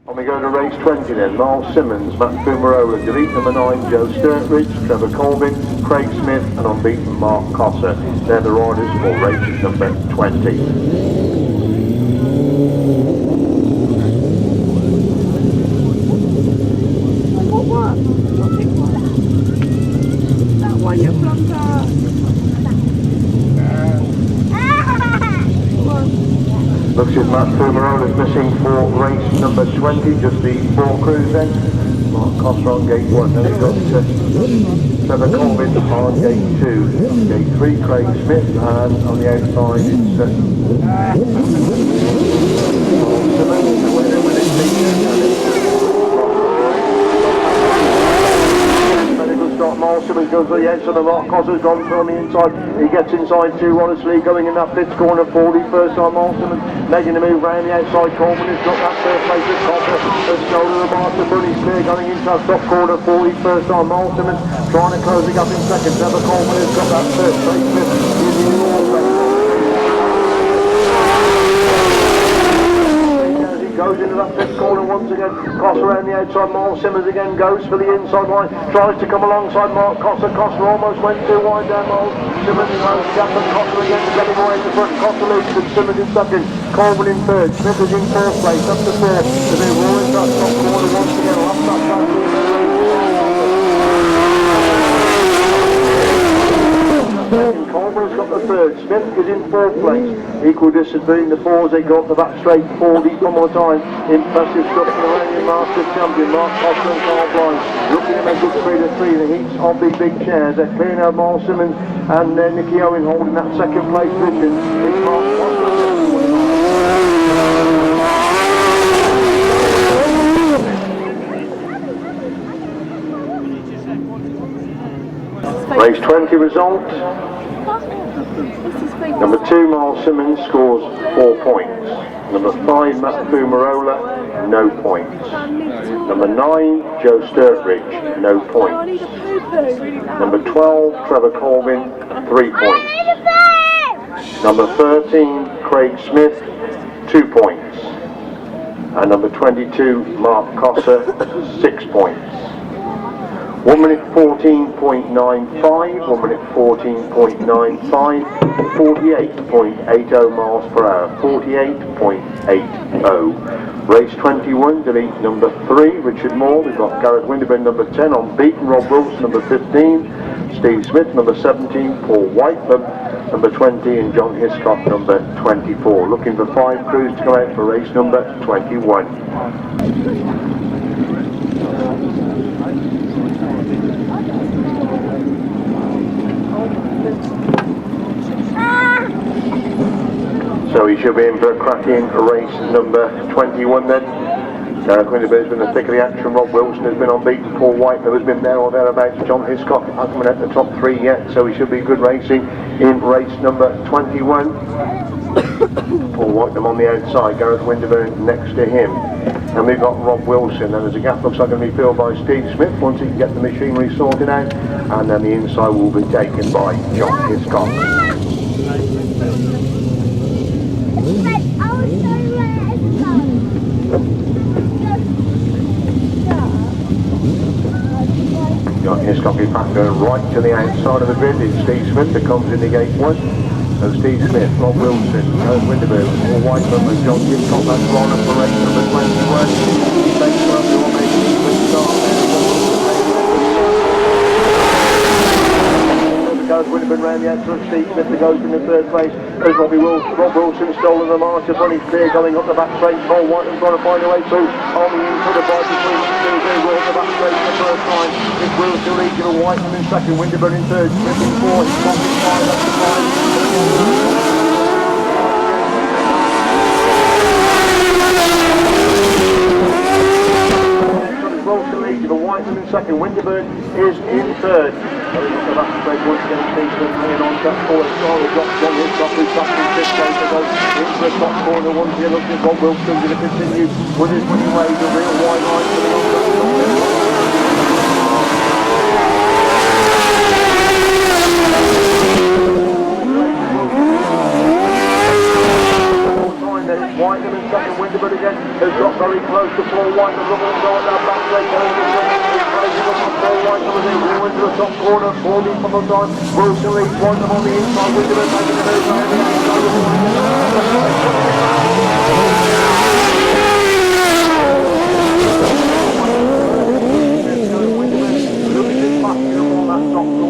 And we go to race 20 then. M.Simmons, Fumarola, delete number 9, Joe Sturridge, Trevor Colvin, Craig Smith, and unbeaten M.Cossar. They're the riders for race number 20. Looks as Fumarola is missing for race number 20, just the 4 crews then. M.Cossar on gate 1, then we've got Trevor Colvin on gate 2, gate 3 Craig Smith, and on the outside it's M.Simmons goes to the edge, so the M.Cossar's gone from the inside. He gets inside too, honestly, going in that fifth corner for the first time. M.Simmons making a move round the outside. Colvin has got that first place at Cossar. Has shoulder the mark to Bunny Spear going into that top corner for the first time. M.Simmons trying to close it up in second. Trevor Colvin has got that first place. Goes into that fifth corner once again. Cossar around the outside. M.Simmons again goes for the inside line. Tries to come alongside M.Cossar. Cossar almost went too wide down. M.Simmons goes gap and Cossar again getting away in the front. Cossar leads and Simmons in second. Colvin in third. Smith is in fourth place. Up to third. The big roar into that top corner once again. Lost that back. Colvin's got the third. Smith is in fourth place. Equal distance between the fours. They go up the back straight for the one more time. Impressive stuff from the reigning Masters champion M.Cossar and R.Brown. Looking at a good 3 to 3 in the heats of the big chairs. They're clearing out M.Simmons and N.Owen holding that second place position. It's M.Cossar. Race 20 result. Number 2, M.Simmons scores 4 points. Number 5, Fumarola, no points. Number 9, Joe Sturridge, no points. Number 12, Trevor Colvin, 3 points. Number 13, Craig Smith, 2 points. And number 22, M.Cossar, 6 points. 1 minute 14.95, 1 minute 14.95, 48.80 miles per hour, 48.80. Race 21, delete number 3, Richard Moore. We've got R.Winterburn number 10 on beaten, R.Wilson number 15, C.Smith number 17, P.Whitelam number 20, and J.Hiscock number 24. Looking for 5 crews to come out for race number 21. So he should be in for a cracking race number 21 then. R.Winterburn has been the thick of the action. R.Wilson has been unbeaten. P.Whitelam has been there or thereabouts. J.Hiscock hasn't coming out the top 3 yet, so he should be good racing in race number 21. P.Whitelam on the outside, R.Winterburn next to him. And we've got R.Wilson, and there's a gap looks like going to be filled by C.Smith once he can get the machinery sorted out, and then the inside will be taken by J.Hiscock. J.Hiscock in fact going right to the outside of the grid. It's C.Smith that comes into gate 1. So C.Smith, R.Wilson, R.Winterburn, P.Whitelam and J.Hiscock. That's right up for race number 21. Thanks for everyone making a good start there. R.Winterburn round the outside of C.Smith that goes in the third place. There's R.Wilson stolen the march. Bunny Spear going up the back straight. P.Whitelam trying to find a way through. On the inside of the bike between the two. They go up the back straight for the first time. It's Wilson leads to Whitelam in second. Winterburn in third. Smith in fourth. Fox in 5. That's the 5. Wilson leads to Whitelam in second. Winterburn is in third. Going up the back straight once again. C.Smith hanging on to that fourth. Charlie drops J.Hiscock who's back in fifth place. They go into the top corner once again. Looking for Wilson going to continue with his winning ways. A real wide line for the P.Whitelam in second. Winterburn again has got very close to P.Whitelam. Looking to go on that back straight. P.Whitelam as they go into the top corner. 4 deep on the time. Wilson leads Whitelam on the inside. Winterburn making the move.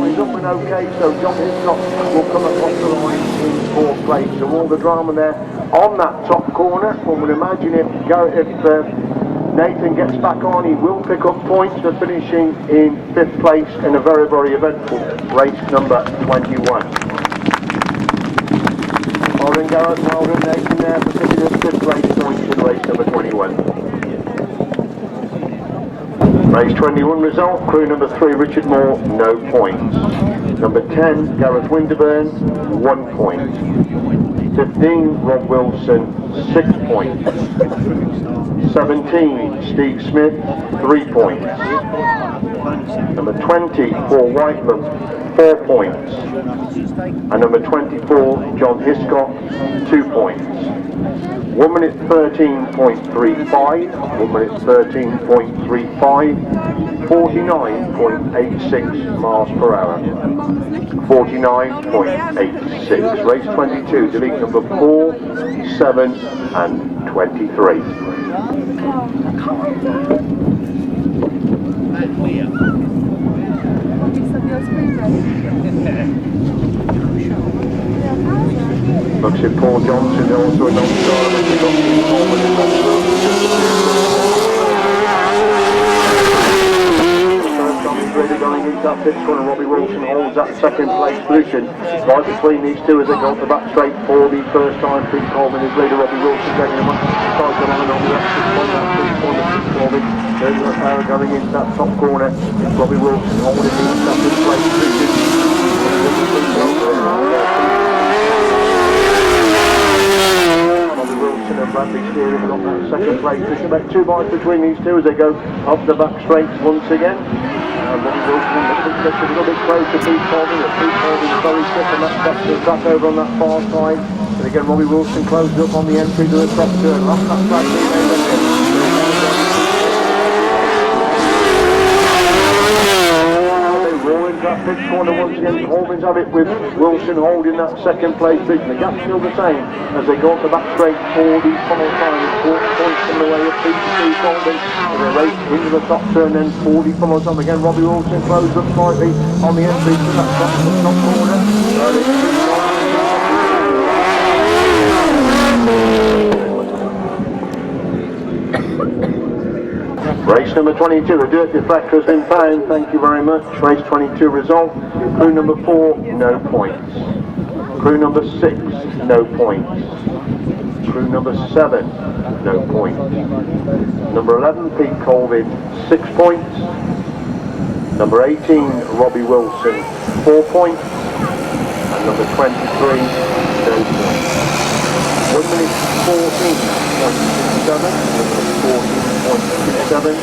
He's up and okay, so J.Hiscock will come across the line in 4th place. So all the drama there on that top corner. One would imagine if Nathan gets back on, he will pick up points for finishing in 5th place in a very, very eventful race number 21. Well done, Gareth, well done, Nathan there for picking up 5th place points in race number 21. Race 21 result, crew number 3 Richard Moore, no points. Number 10 R.Winterburn, 1 point. 15 R.Wilson, 6 points. 17 S.Smith, 3 points. Number 20 P.Whitelam, 4 points. And number 24 J.Hiscock, 2 points. 1 minute 13.35, 1 minute 13.35, 49.86 miles per hour. 49.86. Race 22, delete number 4, 7 and 23. Looks at Paul Johnson, also a non-star. Really going into that pit corner. Robbie Wilson holds that second place position right between these two as they go to back straight for the first time. P.Colvin is leader. Robbie Wilson getting him up. Starts on the left corner. P.Colvin. There's a power going into that top corner. Robbie Wilson holding the second place position. Wilson and B.Steer have got that second place. There's about 2 miles between these two as they go up the back straight once again. Robbie Wilson a little bit close to P.Colvin. P.Colvin is very quick and that steps the track over on that far side. And again, Robbie Wilson closes up on the entry to the top turn. Lost that track. That pit corner once again. Colvin's have it with Wilson holding that second place position. The gap's still the same as they go up the back straight for the final time. 4 points from the way of P.Colvin. And they race into the top turn then for the final time. Again, Robbie Wilson closed up slightly on the entry to that top corner. Race number 22, a dirt deflector has been found, thank you very much. Race 22 result, crew number 4, no points. Crew number 6, no points. Crew number 7, no points. Number 11, P.Colvin, 6 points. Number 18, Robbie Wilson, 4 points. And number 23, no points. 1 minute 14.67,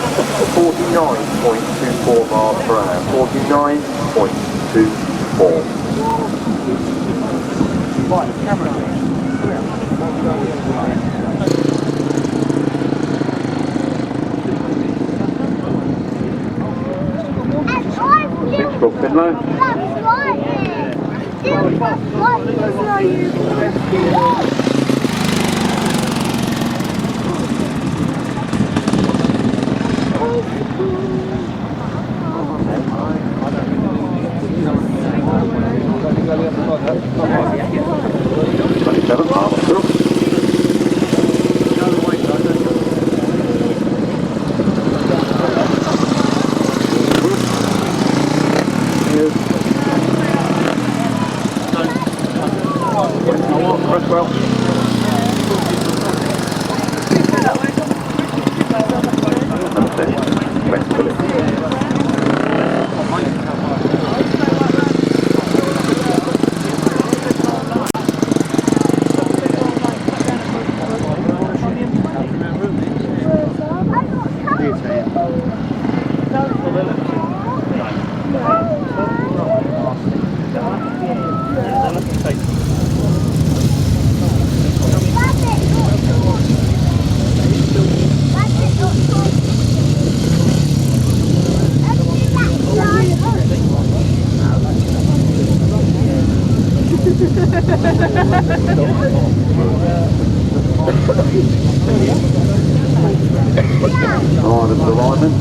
49.24 miles per hour, 49.24. Right, camera. Six-foot Finland. Well. Right of the lineman.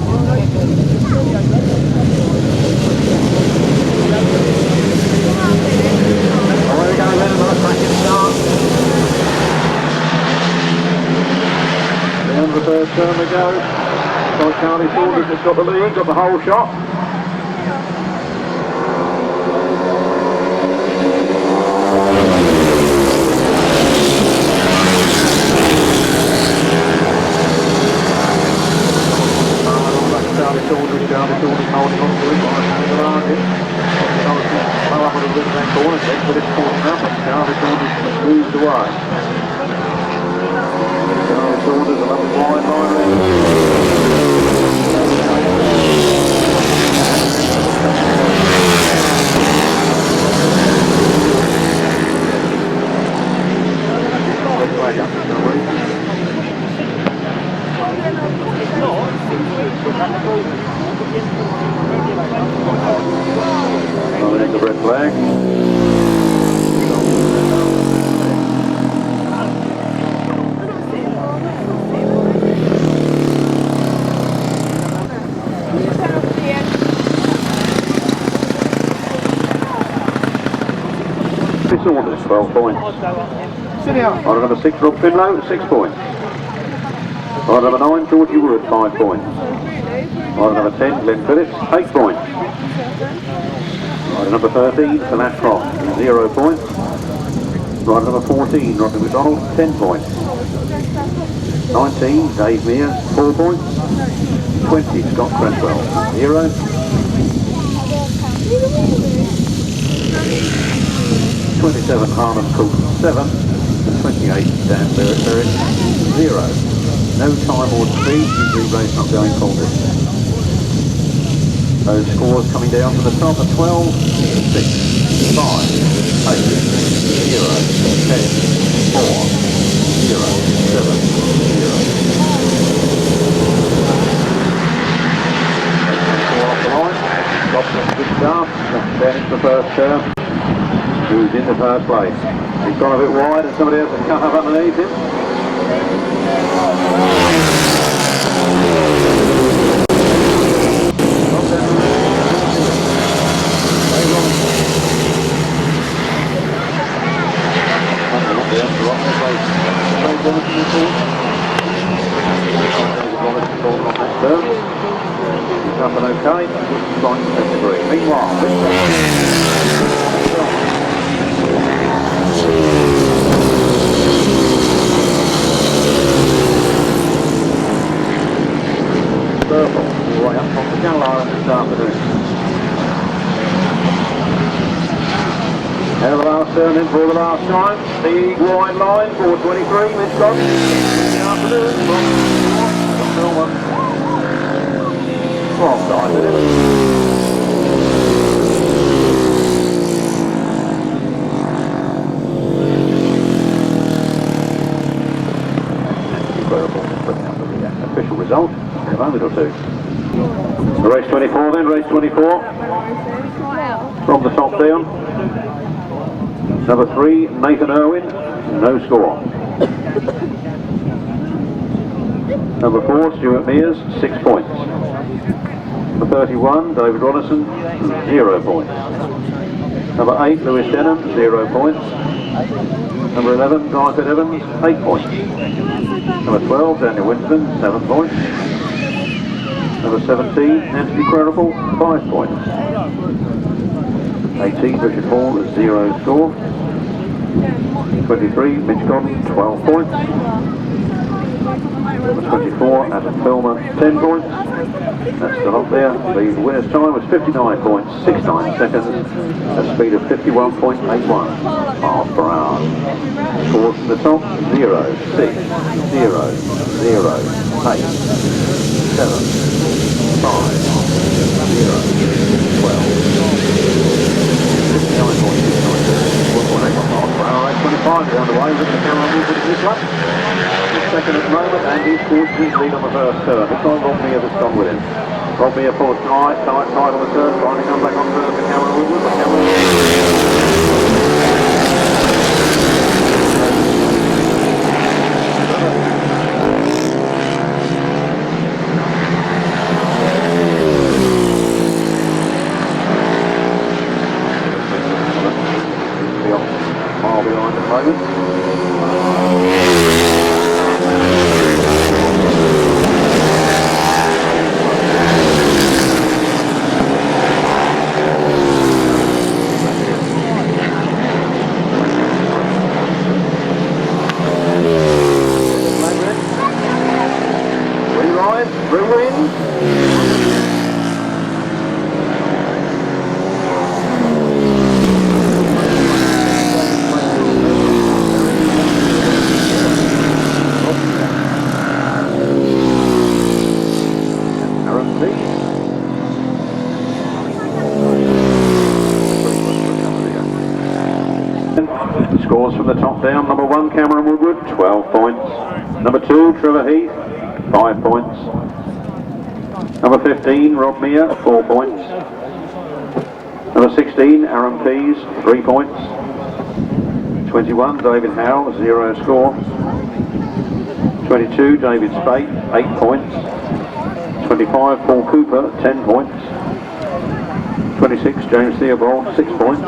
There we go then, another cracking start. Down the third turn we go. T.Saunters has got the lead, got the whole shot. T.Saunters holding on to it, around it. Well, up a little bit of that corner, but it's caught up, and T.Saunters moves away. T.Saunters, a lovely wide line. Oh, there's the red flag. T.Saunters, 12 points. Rider number 6, Rob Finlow, 6 points. Rider number 9, Georgie Wood, 5 points. Rider number 10, Glenn Phillips, 8 points. Rider number 13, Salat Cross, 0 points. Rider number 14, Rodney McDonald, 10 points. 19, Dave Mears, 4 points. 20, Scott Creswell, 0. 27, Harlan Cook, 7. 28, Dan Berry, 0. No time or speed, usually race not going forward. Those scores coming down to the top at 12, 6, 5, 8, 0, 10, 4, 0, 7, 0. Off the line, Robson a good start, then it's the first turn, who's in the first place. He's gone a bit wide and somebody else has cut up underneath him. He's up and okay, flying to degree. Meanwhile, purple, right up on the Channel Islands this afternoon. Now the last turn in for the last time, the wide line, 423, Mitch Godden. Good afternoon, from wrong side, isn't it? Incredible, putting out the official result in a moment or two. Race 24 then, race 24. From the top down. Number 3, N.Owen, no score. Number 4, Stuart Mears, 6 points. Number 31, David Rollison, 0 points. Number 8, Lewis Denham, 0 points. Number 11, Guy Evans, 8 points. Number 12, Daniel Winston, 7 points. Number 17, Nancy Credible, 5 points. 18, Richard Hall, 0 score. 23, Mitch Godden, 12 points. Number 24, Adam Filmer, 10 points. That's still up there. The winner's time was 59.69 seconds at a speed of 51.81 miles per hour. Scores from the top, 0, 6, 0, 0, 8, 7, 5, 0, 12. 25 is underway, with the camera moving to this lap. Second at the moment, and he's towards his lead on the first turn. It's not R.Moore that's gone with him. R.Moore pulls tight on the turn, trying to come back on turn. The camera movement, the camera 3 wins. Scores from the top down. Number 1, Cameron Woodward, 12 points. Number 2, Trevor Heath, 5 points. Number 15, R.Moore, 4 points. Number 16, Aaron Pease, 3 points. 21, David Howell, 0 score. 22, David Spate, 8 points. 25, Paul Cooper, 10 points. 26, James Theobald, 6 points.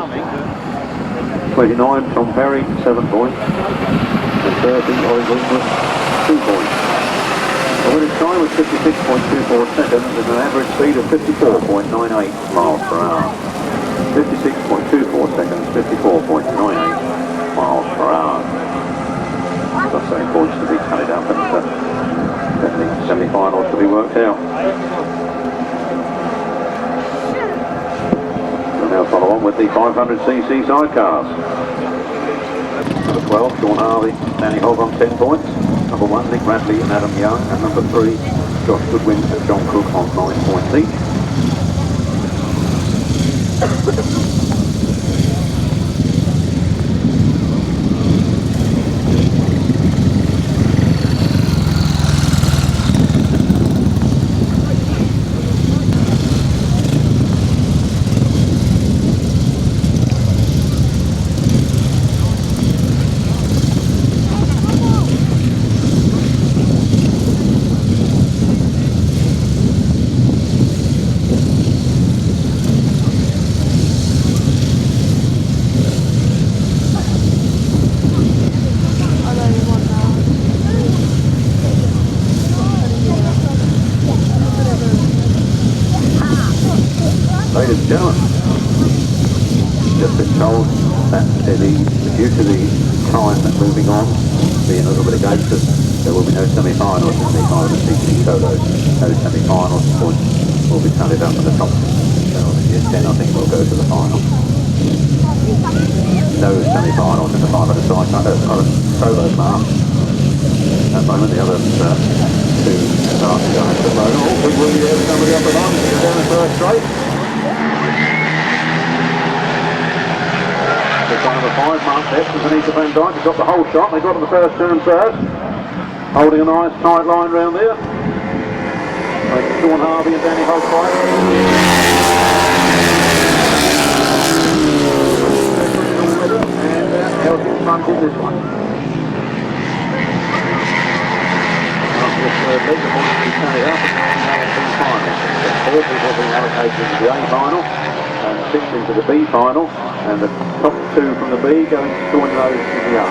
29, Tom Perry, 7 points. And 30, R.Wilson, 2 points. The winning time was 56.24 seconds and an average speed of 54.98 miles per hour. 56.24 seconds, 54.98 miles per hour. That's saying points to be tallied up and definitely semi-finals to be worked out. We'll now follow on with the 500cc sidecars. Number 12, Sean Harvey, Danny Hogg on 10 points. Number 1, Nick Radley and Adam Young. And number 3, Josh Goodwin and John Cook on 9 points each. Ladies and gentlemen, just been told that due to the time moving on, being a little bit against us, there will be no semi-finals in the 500cc solos. Those semi-finals points will be tallied up at the top. So year 10 I think will go to the final. No semi-finals in the 500 solo mark. At the moment the other two starting guys at the moment. Oh, we will be there with somebody up the line to go down the first straight. Number 5, Mark Betts and Anita Van Dyke have got the whole shot. They got on the first turn first. Holding a nice tight line round there. Sean Harvey and Danny Hogg fight. And Elliott in front in this one. After this third leg, the points will be tallied up and now it's final. 4 people have been allocated into the A final and 6 into the B final. And the top 2 from the B going to join those in the A.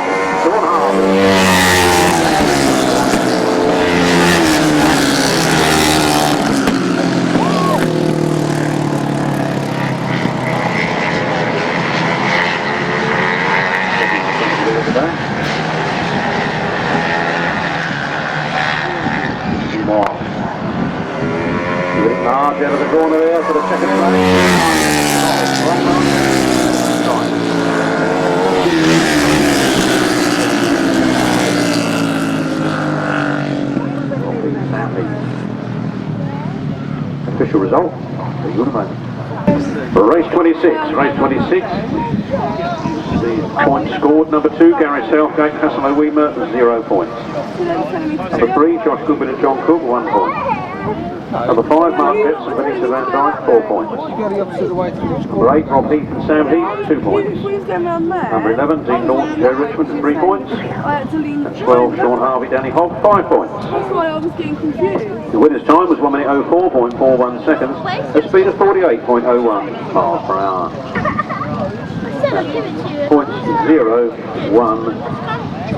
Sean Harvey. Large out of the corner there for the second place. Official result. For race 26, the points scored. Number 2, Gary Southgate, Hassan O'Weemer, 0 points. Number 3, Josh Goodwin and John Cook, 1 point. Number 5, Mark Betts and Anita Van Dyke, 4 points. Number 8, Rob Heath and Sam Heath, 2 points. Number 11, Dean Norton, Joe Richmond, 3 points. And 12, Sean Harvey, Danny Hogg, 5 points. That's why I was getting confused. The winner's time was 1 minute 04.41 seconds, a speed of 48.01 miles per hour. Points 0, 1,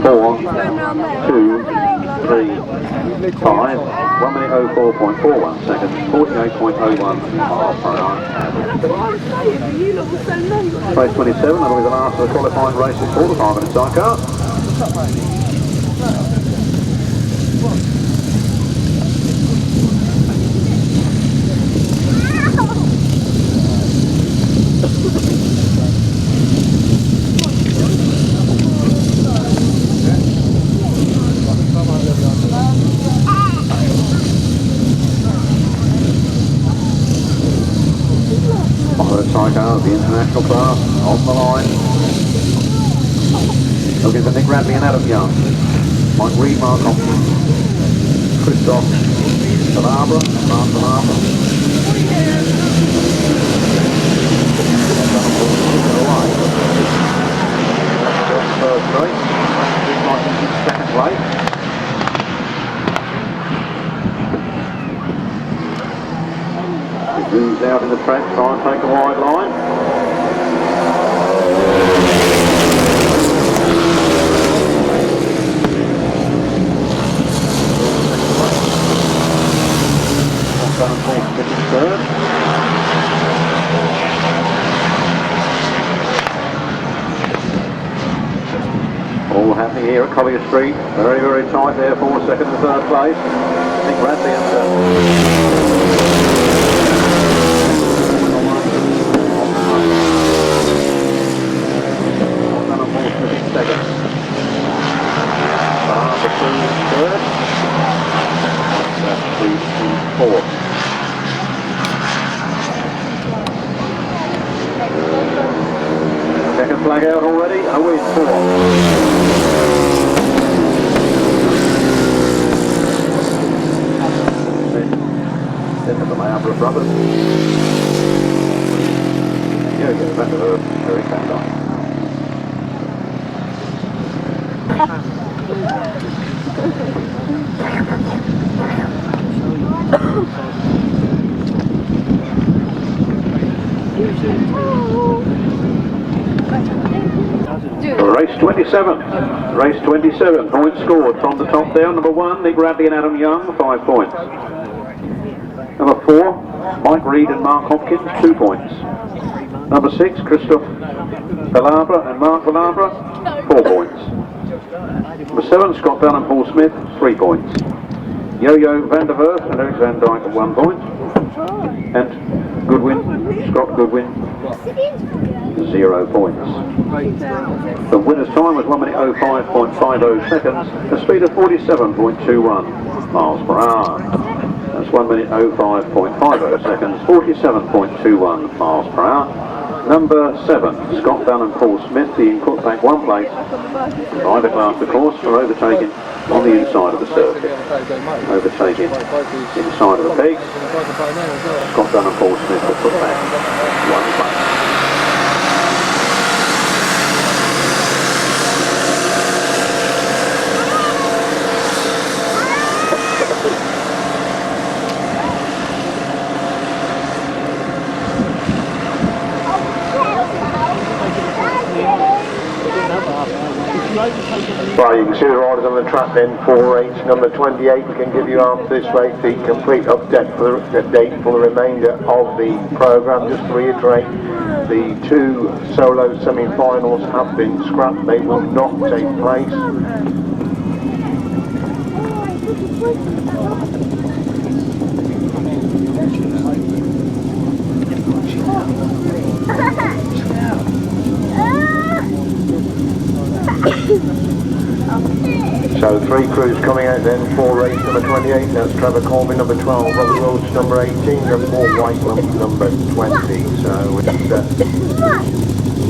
4, 2, 3, 5, 1 minute 04.41 seconds, 48.01 miles per hour. That's what I was saying, but you lot were so low. Race 27, that'll be the last of the qualifying races for the 500 sidecar. Follow the Sidecars, the international class, on the line. Looking for Nick Radley and Adam Young. Mike Reed, Mark Hopkins. Christoph Balabra, Mark Balabra. First race. Second place. He moves out in the track, try and take a wide line. Third. All happening here at Collier Street. Very, very tight there for second and third place. Nick Radley and second. Third. Fourth. Second flag out already, O.Win 4. Then the Mayabra brothers. Yeah, get back to her, Eric Van Dyke. Race 27. Race 27. Points scored from the top down. Number 1, Nick Radley and Adam Young, 5 points. Number 4, Mike Reed and Mark Hopkins, 2 points. Number 6, Christoph Balabra and Mark Balabra, 4 points. Number 7, Scott Bell and Paul Smith, 3 points. Yo-Yo van der Werf and Eric Van Dyke at 1 point. And Goodwin, Scott Goodwin, 0 points. The winner's time was 1 minute 05.50 seconds, a speed of 47.21 miles per hour. That's 1 minute 05.50 seconds, 47.21 miles per hour. Number 7, Scott Bell and Paul Smith, the input back 1 place. Driver class, of course, for overtaking on the inside of the circuit. Overtaking inside of the pegs. Scott Bell and Paul Smith will put back 1 place. Right, you can see the riders on the track then for race number 28. We can give you after this race the complete update for the remainder of the programme. Just to reiterate, the 2 solo semi-finals have been scrapped. They will not take place. So 3 crews coming out then for race number 28. That's Trevor Colvin, number 12, Robbie Wilson, number 18, and P.Whitelam, number 20. So it's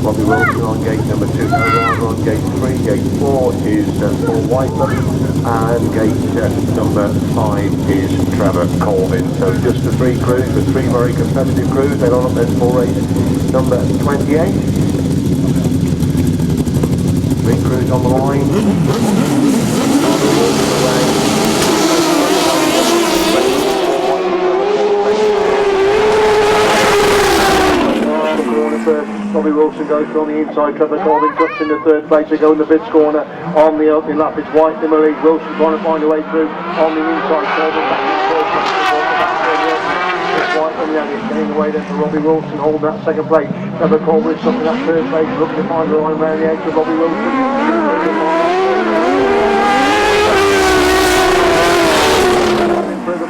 Robbie Wilson on gate number 2, O.Win on gate 3, gate 4 is P.Whitelam, and gate number 5 is Trevor Colvin. So just the 3 crews, the 3 very competitive crews. They're on up then for race number 28. 3 crews on the line. Robbie Wilson goes on the inside, Trevor Colvin drops in the 3rd place. They go in the pits corner on the opening lap. It's Whitelam and Reed. Wilson trying to find a way through on the inside. Colvin back in the 3rd place. It's Whitelam and Elliott getting away then for Robbie Wilson, holding that 2nd place. Trevor Colvin stopping that 3rd place, looking to find the line around the edge of Robbie Wilson.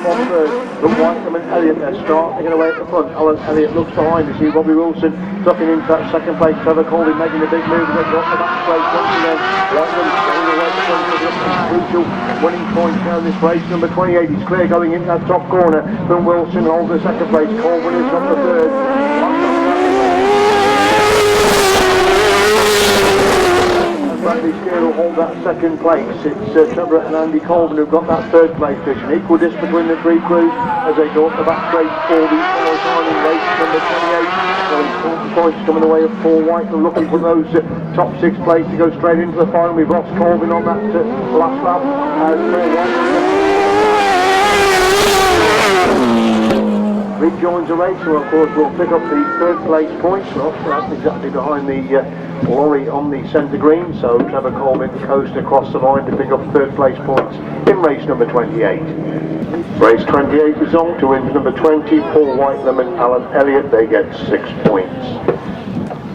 From Whitelam and Elliott, they're starting away at the front. Elliott looks behind to see Robbie Wilson ducking into that 2nd place. Trevor Colvin making a big move. They've got the back place once again. Whitelam going away at the front for the crucial winning point down this race. Number 28 is clear going into that top corner from Wilson. Holds the 2nd place. Colvin is up the 3rd. Bradley Steer will hold that second place. It's Trevor and Andy Colvin who've got that third place position. Equal distance between the three crews as they go up the back straight for the final time in race number 28. So important points coming away of P.Whitelam, looking for those top six places to go straight into the final. We've lost Colvin on that last lap as rejoins the race, so of course we'll pick up the third place points. Well, that's exactly behind the lorry on the centre green, so Trevor Colvin coast across the line to pick up third place points in race number 28. Race 28 result to win number 20, P.Whitelam and A.Elliott, they get 6 points.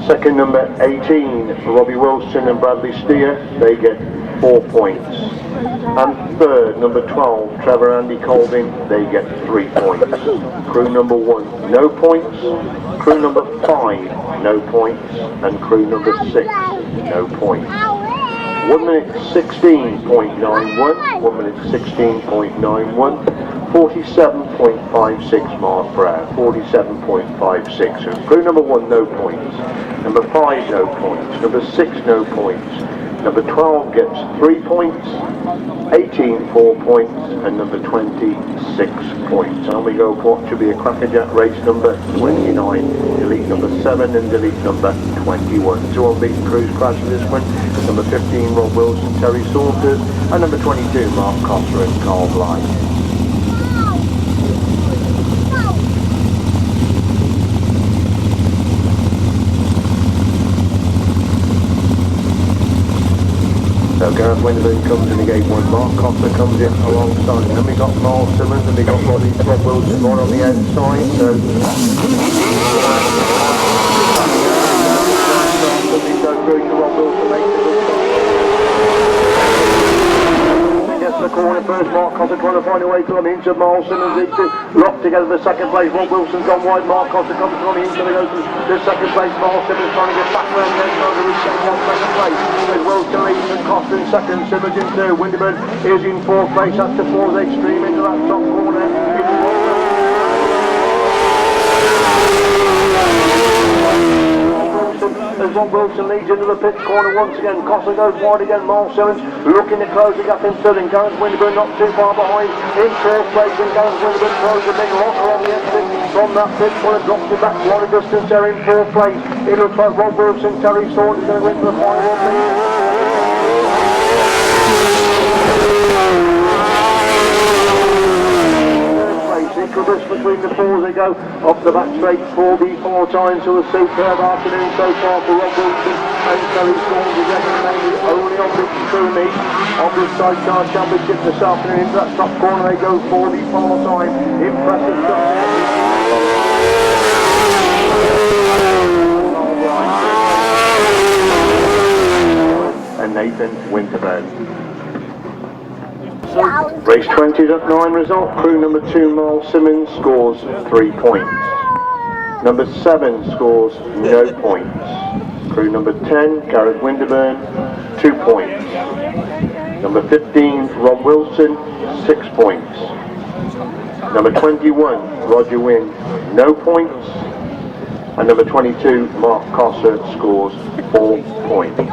Second number 18, R.Wilson and Bradley Steer, they get 4 points. And third, number 12, Trevor Andy Colvin, they get 3 points. Crew number 1, no points. Crew number 5, no points. And crew number 6, no points. 1 minute 16.91, 1 minute 16.91, 47.56 miles per hour, 47.56. So crew number 1, no points. Number 5, no points. Number 6, no points. Number 12 gets 3 points, 18 4 points, and number 20 6 points. And we go for what should be a crackerjack race number 29, delete number 7 and delete number 21. Two unbeaten crews crash for this one. Number 15 R.Wilson, T.Saunters, and number 22 M.Cossar and C.Blyth. So R.Winterburn comes in the gate 1, M.Cossar comes in alongside, and then we got M.Simmons and we got R.Wilson right on the outside, so we go through to R.Wilson, gets the corner first, M.Cossar trying to find a way to come into M.Simmons, these two locked together the second place, R.Wilson's gone wide, M.Cossar comes from the inside, goes to the second place, M.Simmons trying to get back around there, trying to reach second place, as well to M.Cossar in second, Simmons in third, Winterburn is in fourth place, that's the fourth extreme into that top corner. As R.Wilson leads into the pit corner once again, Cossar goes wide again, M.Simmons looking to close the gap in third, and R.Winterburn not too far behind in fourth place, and R.Winterburn throws a big locker on the exit from that pit corner, drops it back one distance there in fourth place. It looks like R.Wilson, T.Saunters is going to win for the final. Between the fours they go off the back straight 4 times to a superb afternoon so far for R.Wilson and T.Saunters mainly only on the crew meet of the Sidecar Championship this afternoon. Into that top corner they go 4 time. Impressive stuff there. And N.Winterburn. Race 20's at 9 result. Crew number 2 M.Simmons scores 3 points. Number 7 scores no points. Crew number 10 R.Winterburn 2 points. Number 15 R.Wilson 6 points. Number 21 Roger Wynn no points. And number 22 M.Cossar scores 4 points.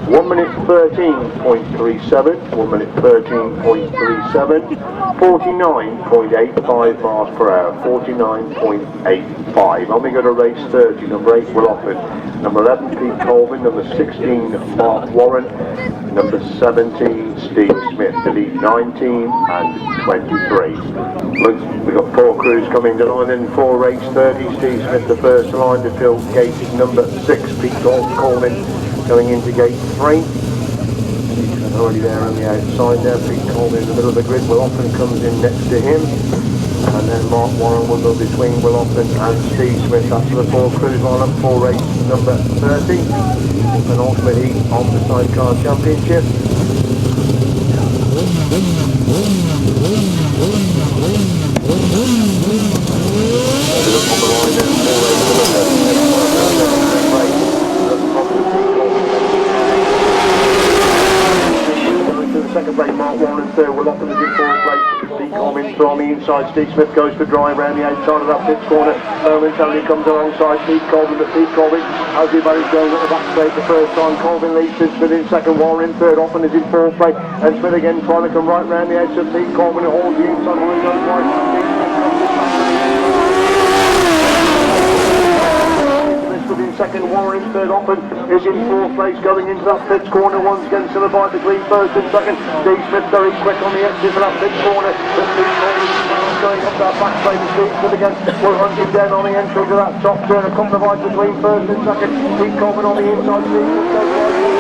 1 minute 13.37, 1 minute 13.37, 49.85 miles per hour, 49.85. On we go to race 30, number 8 Will.Offen, number 11 P.Colvin, number 16 Mark Warren, number 17 Steve.Smith, to lead 19 and 23. Look, we've got 4 crews coming to line in for race 30, Steve.Smith the first line to fill gate number 6, P.Colvin going into gate 3. Already there on the outside there, P.Colvin in the middle of the grid. Will.Offen comes in next to him, and then Mark Warren will go between Will.Offen and Steve.Smith. That's the 4 crews line up for race number 30, and ultimately on the Sidecar Championship. Second place, Mark Warren in third, Will.Offen is in fourth place, P.Colvin on the inside. Steve.Smith goes for drive round the outside of that pits corner. Momentarily comes alongside P.Colvin, but P.Colvin has the advantage going at the back straight the first time. Colvin leads Smith in second, Warren in third, Offen is in fourth place, and Smith again trying to come right round the edge of P.Colvin and holds the inside line goes wide. In second, Warren in third, Offen is in fourth place going into that pits corner once again, still a fight between first and second. Steve.Smith very quick on the exit for that pits corner, but P.Colvin going up that back straight. Steve.Smith again will hunt him down on the entry to that top turn, a couple of fights between first and second. P.Colvin on the inside, Steve.Smith goes wide.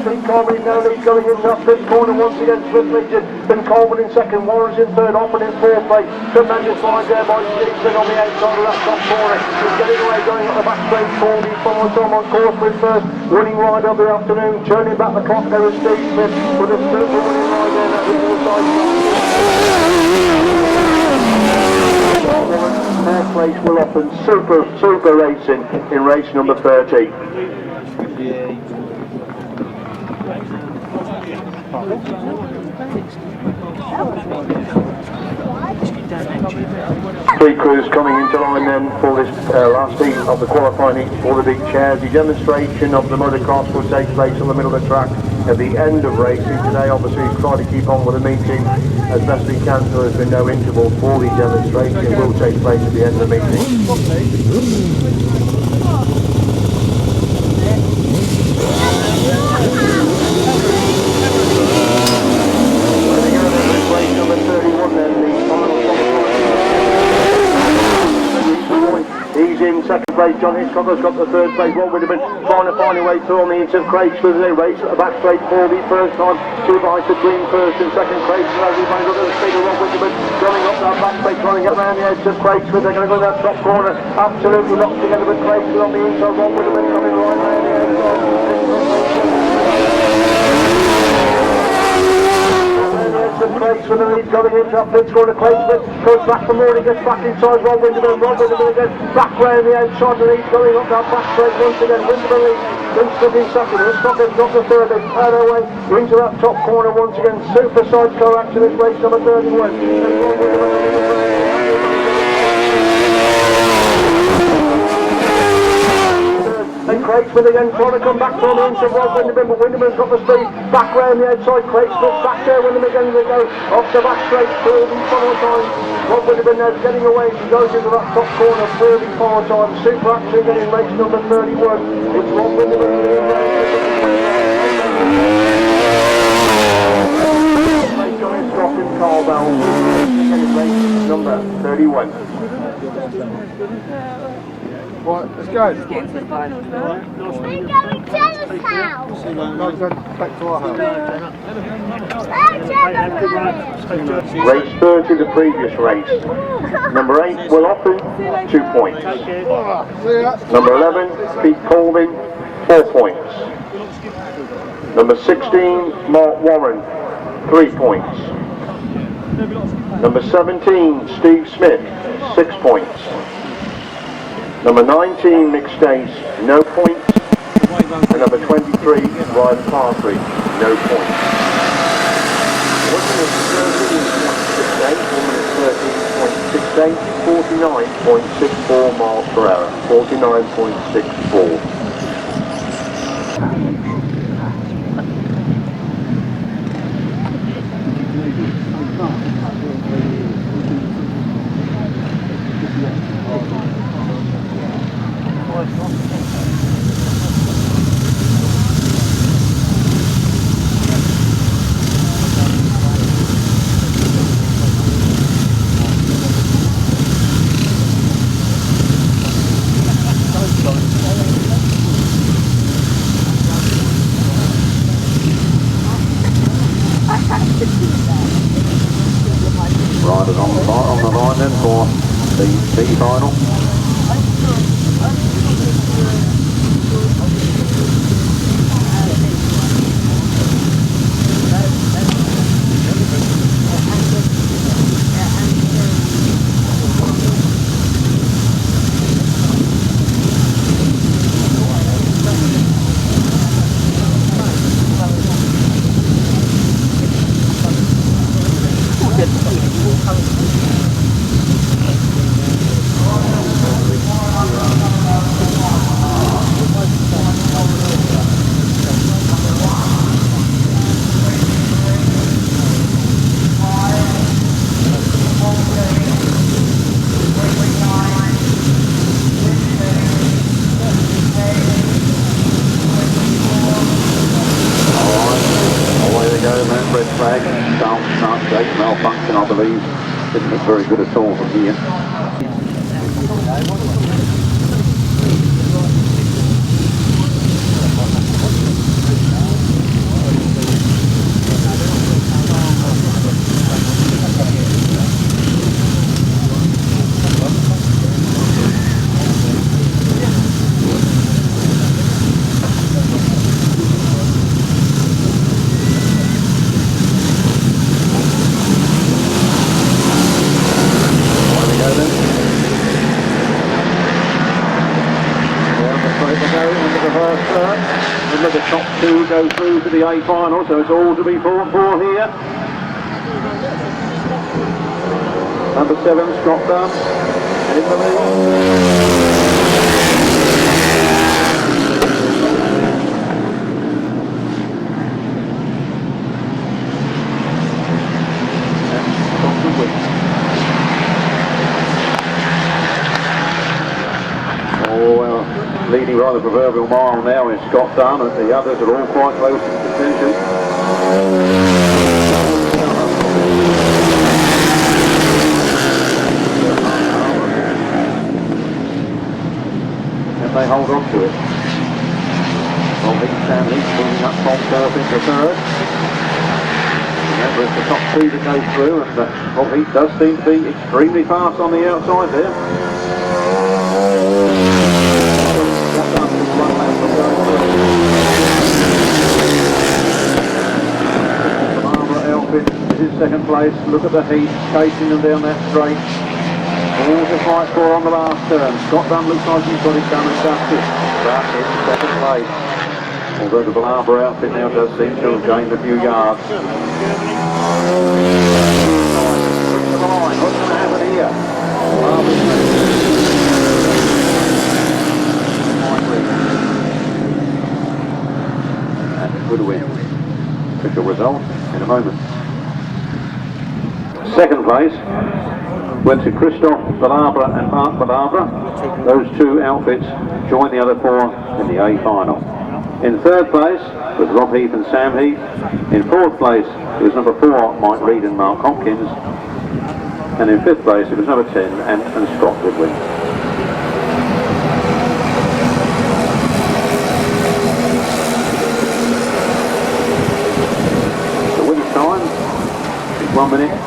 P.Colvin now leads going into that fifth corner once again. Smith leads it. P.Colvin in second, Warren's in third, Offen in fourth place. Tremendous line there by Steve.Smith on the outside of that top corner. He's getting away going up the back straight for the P.Whitelam on course with first. Winning ride of the afternoon, turning back the clock there is Steve.Smith with a super winning ride there at the inside. Fourth place will Offen, super racing in race number 30. Three crews coming into line then for this last heat of the qualifying heat for the big chairs. The demonstration of the motocross will take place on the middle of the track at the end of racing today. Obviously we try to keep on with the meeting as best we can, so there's been no interval for the demonstration. It will take place at the end of the meeting. He's in second place. J.Hiscock has got the third place. R.Winterburn trying to find a way through on the inside. Craig's with a race at the back straight for the first time. C.Blyth between first and second. Craig's has the advantage of the speed of R.Winterburn going up that back straight, trying to get round the edge of Craig's. They're going to go in that top corner. Absolutely locked together with Craig's on the inside. R.Winterburn coming right round the edge. Craig's with the lead going into that pits corner. Craig's goes back for more and he gets back inside R.Winterburn. R.Winterburn again back round the outside. The lead going up that back straight once again. Winterburn lead. Winterburn in second. J.Hiscock has got the third. N.Owen into that top corner once again. Super sidecar action in race number 31. And Craig's again trying to come back from the inside of R.Winterburn, but Winterburn's got the speed back round the outside. Craig's back there when again they go off the back straight for the P.Whitelam. R.Winterburn now getting away. He goes into that top corner for the P.Whitelam. Super action again in race number 31. It's R.Winterburn. J.Hiscock and C.Bell in race number 31. Right, let's go. Let's get into the finals now. We're going to Jenna's house. No, go back to our house. Race 30, the previous race. Number 8, W.Offen, 2 points. Number 11, P.Colvin, 4 points. Number 16, Mark Warren, 3 points. Number 17, Steve.Smith, 6 points. Number 19, Mick Stace, no points. And number 23, Ryan Partridge, no points. 49.64 miles per hour. 49.64. Riders on the line then for the B final. Red flag, start gate malfunction, I believe. Didn't look very good at all from here. The top two go through to the A final, so it's all to be fought for here. Number 7, Scott Dunn, in the lead. Leading by the proverbial mile now is Scott Dunn, and the others are all quite close to contention. And they hold on to it. Stanley moving up from 4th into 3rd. Remember, it's the top 2 that go through, and he does seem to be extremely fast on the outside there. His second place. Look at the heat chasing them down that straight. All to fight for on the last turn. Scott Dunn looks like he's got it done and dusted. But it's second place. Although the Barbara outfit now does seem to have gained a few yards. What's going to happen here? That could win. Official result in a moment. Second place went to Christoph Balabra and Mark Balabra. Those 2 outfits joined the other 4 in the A final. In 3rd place was Rob Heath and Sam Heath. In 4th place it was number 4 Mike Reed and Mark Hopkins. And in 5th place it was number 10 and Scott Goodwin. The winning time is 1 minute.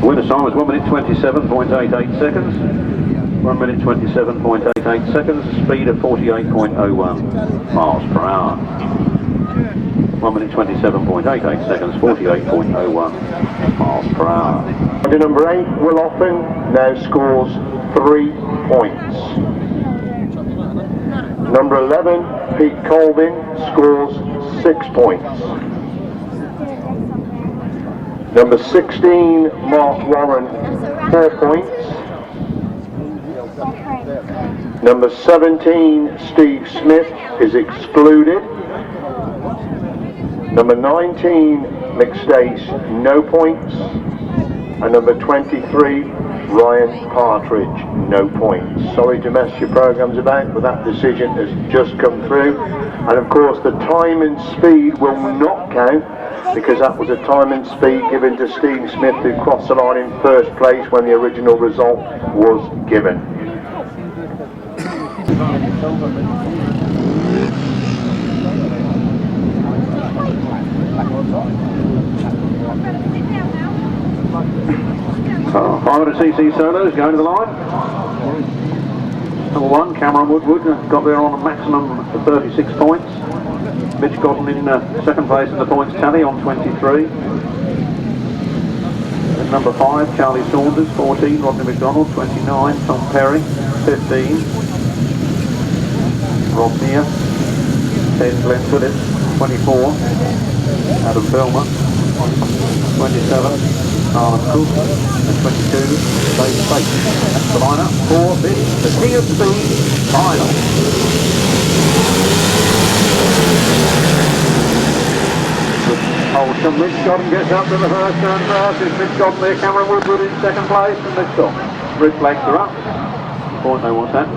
Winner's time was 1 minute 27.88 seconds. 1 minute 27.88 seconds, speed of 48.01 miles per hour. 1 minute 27.88 seconds, 48.01 miles per hour. Number 8, W.Offen, now scores 3 points. Number 11, P.Colvin, scores 6 points. Number 16, Mark Warren, 4 points. Number 17, Steve Smith is excluded. Number 19, McStace, no points. And number 23, Ryan Partridge, no points. Sorry to mess your programmes about, but that decision has just come through. And of course the time and speed will not count, because that was a time and speed given to Steve Smith, who crossed the line in 1st place when the original result was given. So 500cc solos going to the line. Number 1, Cameron Woodward, got there on a maximum of 36 points. Mitch Godden in 2nd place in the points tally on 23. number 5, Charlie Saunters. 14, Rodney McDonald. 29, Tom Perry. 15, Rob Neer. 10, Glenn Phillips. 24, Adam Belmer. 27, Arlen Cook. And 22, Dave Bates. That's the lineup for this, the King of Speed final. Old Mitch Godden gets up to the first turn first. It's Mitch Godden there, Cameron Woodward in second place, and they've stopped. Red flags are up. Point they want that.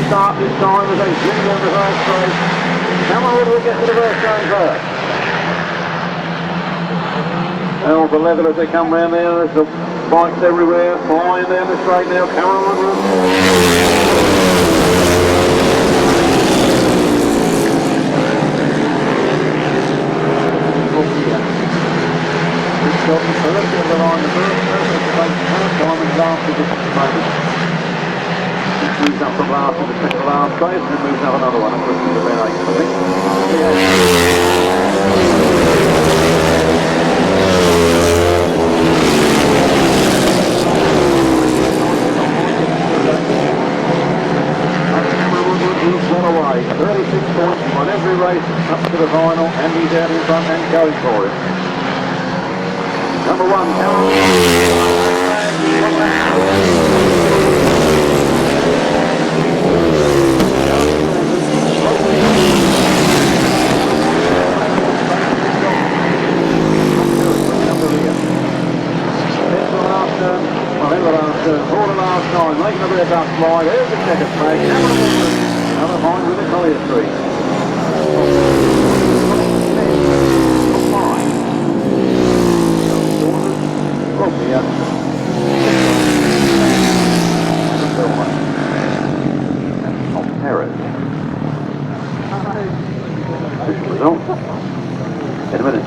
Start this time as they swing down the first straight. Cameron Woodward get to the first turn first. Now the level as they come round there, there's the bikes everywhere, flying down the straight now. Cameron Woodward. It's got the first on the line, the first time and last at this moment. Moves up from last to the second to last place, and then moves up another one, which is about 8, I think. One away, 36 points on every race up to the final, and he's out in front and going for it. Number 1, Carol. For the last time, making a bit of dust fly. There's the second place. Another fine with the Collier Street. 5. Rob here. Tom Perry. Official result. In a minute.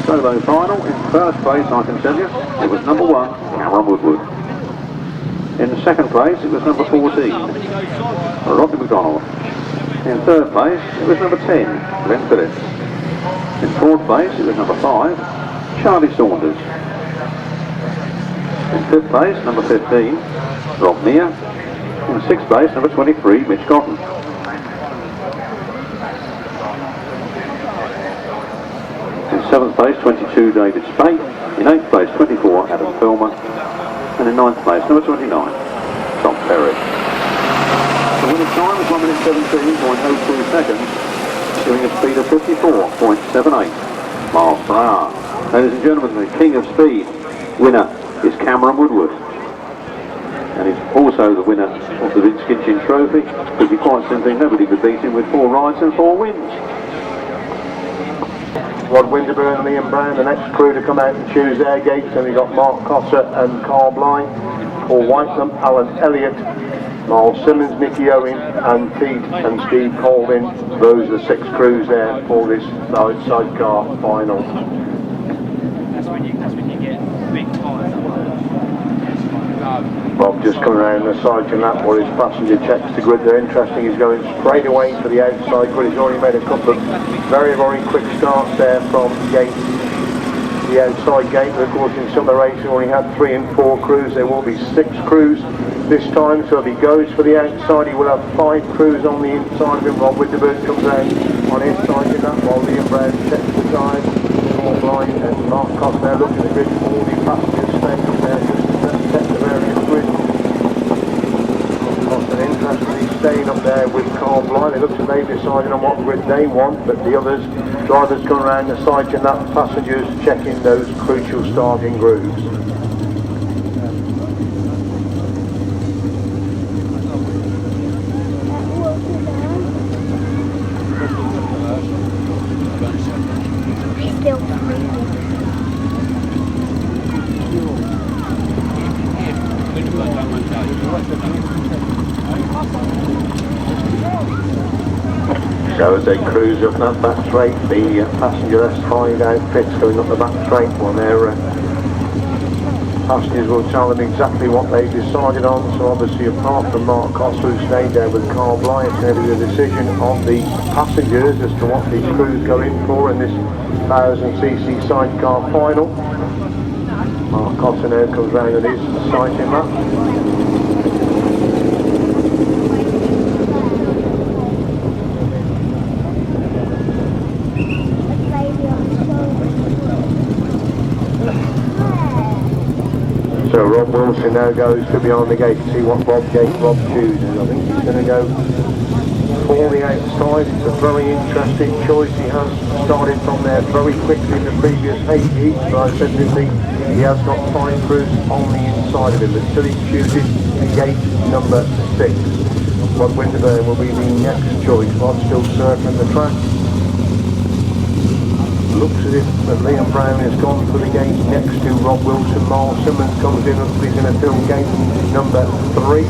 Solo final. In first place, I can tell you, it was number 1, Cameron Woodward. In second place, it was number 14, Rodney McDonald. In third place, it was number 10, Glenn Phillips. In fourth place, it was number 5, Charlie Saunters. In fifth place, number 15, Rob Neer. In sixth place, number 23, Mitch Godden. In seventh place, 22, David Spate. In eighth place, 24, Adam Belmer. And in ninth place, number 29, Tom Perry. The winner's time was 1 minute 17.02 seconds, doing a speed of 54.78 miles per hour. Ladies and gentlemen, the King of Speed winner is Cameron Woodward. And he's also the winner of the Vince Kitchen Trophy, because quite simply nobody could beat him with 4 rides and 4 wins. R.Winterburn and L.Brown, the next crew to come out and choose their gates, and we've got M.Cossar and P.Whitelam, P.Whitelam, A.Elliott, M.Simmons, N.Owen and Pete and C.Colvin. Those are the 6 crews there for this Sidecar Final. That's when you get big tyres. Bob just coming around the side to lap for his passenger checks the grid. They're interesting. He's going straight away to the outside grid. He's already made a couple of very, very quick starts there from gate the outside gate, but of course in summer racing only had 3 and 4 crews. There will be 6 crews this time, so if he goes for the outside he will have 5 crews on the inside of him. R.Winterburn comes out on his side in that while L.Brown checks the time. Line and M.Cossar now looking at the grid, all the passengers staying up there just to set the various grids. M.Cossar interestingly staying up there with R.Line. It looks like they've decided on what grid they want, but the others, drivers come around the side and that passengers checking those crucial starting grooves. So as they cruise up that back straight, the passenger S5 outfits going up the back straight while their passengers will tell them exactly what they've decided on. So obviously apart from M.Cossar who stayed there with C.Blyth, it's going to be a decision on the passengers as to what these crews go in for in this 1000cc sidecar final. M.Cossar now comes round at his sighting map. So R.Wilson now goes to behind the gate to see what Rob chooses. I think he's going to go for the outside. It's a very interesting choice. He has started from there very quickly in the previous 8 heats, but I said to him he has got 5 crews on the inside of him until he chooses gate number 6. R.Winterburn will be the next choice. Rod's still circling the track. Looks as if L.Brown has gone for the gate next to R.Wilson. M.Simmons comes in, looks like he's going to fill gate number 3.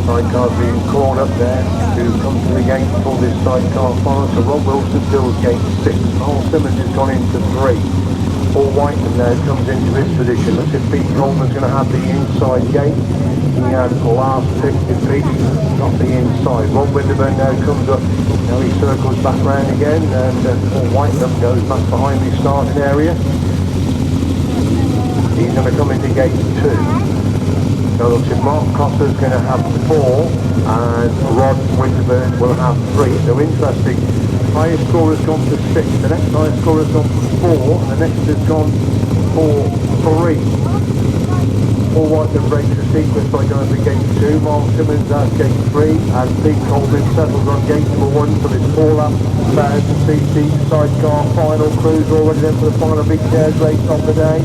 Sidecars being called up there to come to the gate for this sidecar final. So R.Wilson fills gate 6. M.Simmons has gone into 3. P.Whitelam now comes into this position. Looks as if P.Colvin's going to have the inside gate. He had last pick defeat, got the inside. R.Winterburn now comes up. Now he circles back round again, and P.Whitelam goes back behind the starting area. He's going to come into gate 2. So it looks like M.Cossar's going to have 4, and R.Winterburn will have 3. So interesting. Highest score has gone to 6. The next highest score has gone for 4. The next has gone for 3. P.Whitelam breaks the sequence by going to gate 2. M.Simmons at gate 3, and T.Colvin settles on gate number 1 for this 4-lap 1000cc sidecar final. Crews already there for the final big chairs race of the day.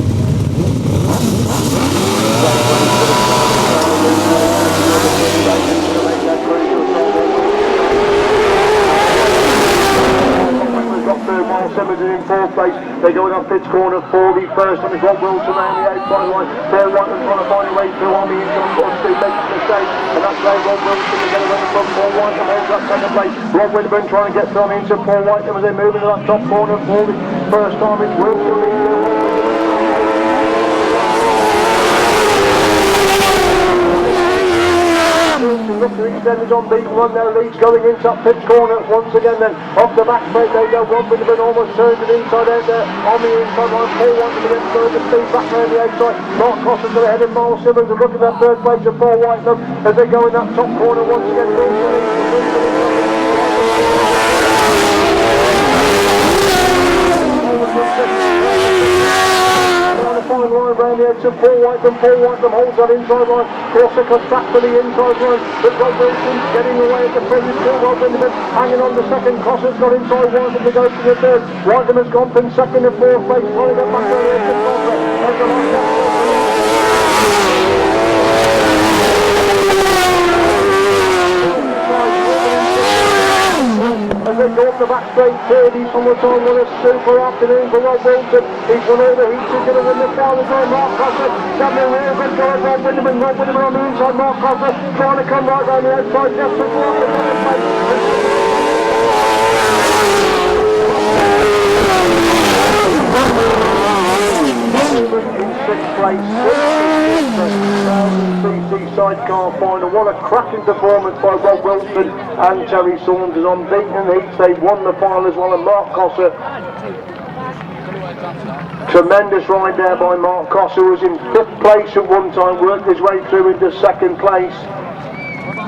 M.Simmons is in 4th place. They're going up pitch corner for the first time. It's R.Wilson around the outside line. P.Whitelam trying to find a way through on the inside. Stu makes a mistake, and that's where R.Wilson is going to run from P.Whitelam holds that 2nd place. R.Winterburn trying to get through on the inside. P.Whitelam as they move into that top corner for the first time. It's Wilson leading. Look to extenders on beat one, their leads going into that pitch corner once again. Then off the back straight they go. R.Winterburn almost turns it inside out there on the inside line. P.Whitelam against the speed back around the outside. M.Cossar to the head of M.Simmons, and look at that 3rd place of P.Whitelam as they go in that top corner once again. Fine line around the edge of P.Whitelam holds that inside line. Cossar cuts back to the inside line, but R.Wilson getting away at the front. Still R.Winterburn hanging on the 2nd. Cossar's got inside Whitelam to go to the 3rd. Whitelam has gone from 2nd to 4th place, trying to get back on the edge of Cossar. As they go up the back straight, 30 from the time. What a super afternoon for R.Wilson. He's won all the heats. He's going to win the final time. M.Cossar jumping real good guys. R.Winterburn on the inside. M.Cossar trying to come right down the outside. Just before the in 6th place. 1000cc sidecar final. What a cracking performance by R.Wilson and T.Saunters on beaten heats. They've won the final as well, and M.Cossar Tremendous ride there by M.Cossar, who was in 5th place at one time, worked his way through into 2nd place.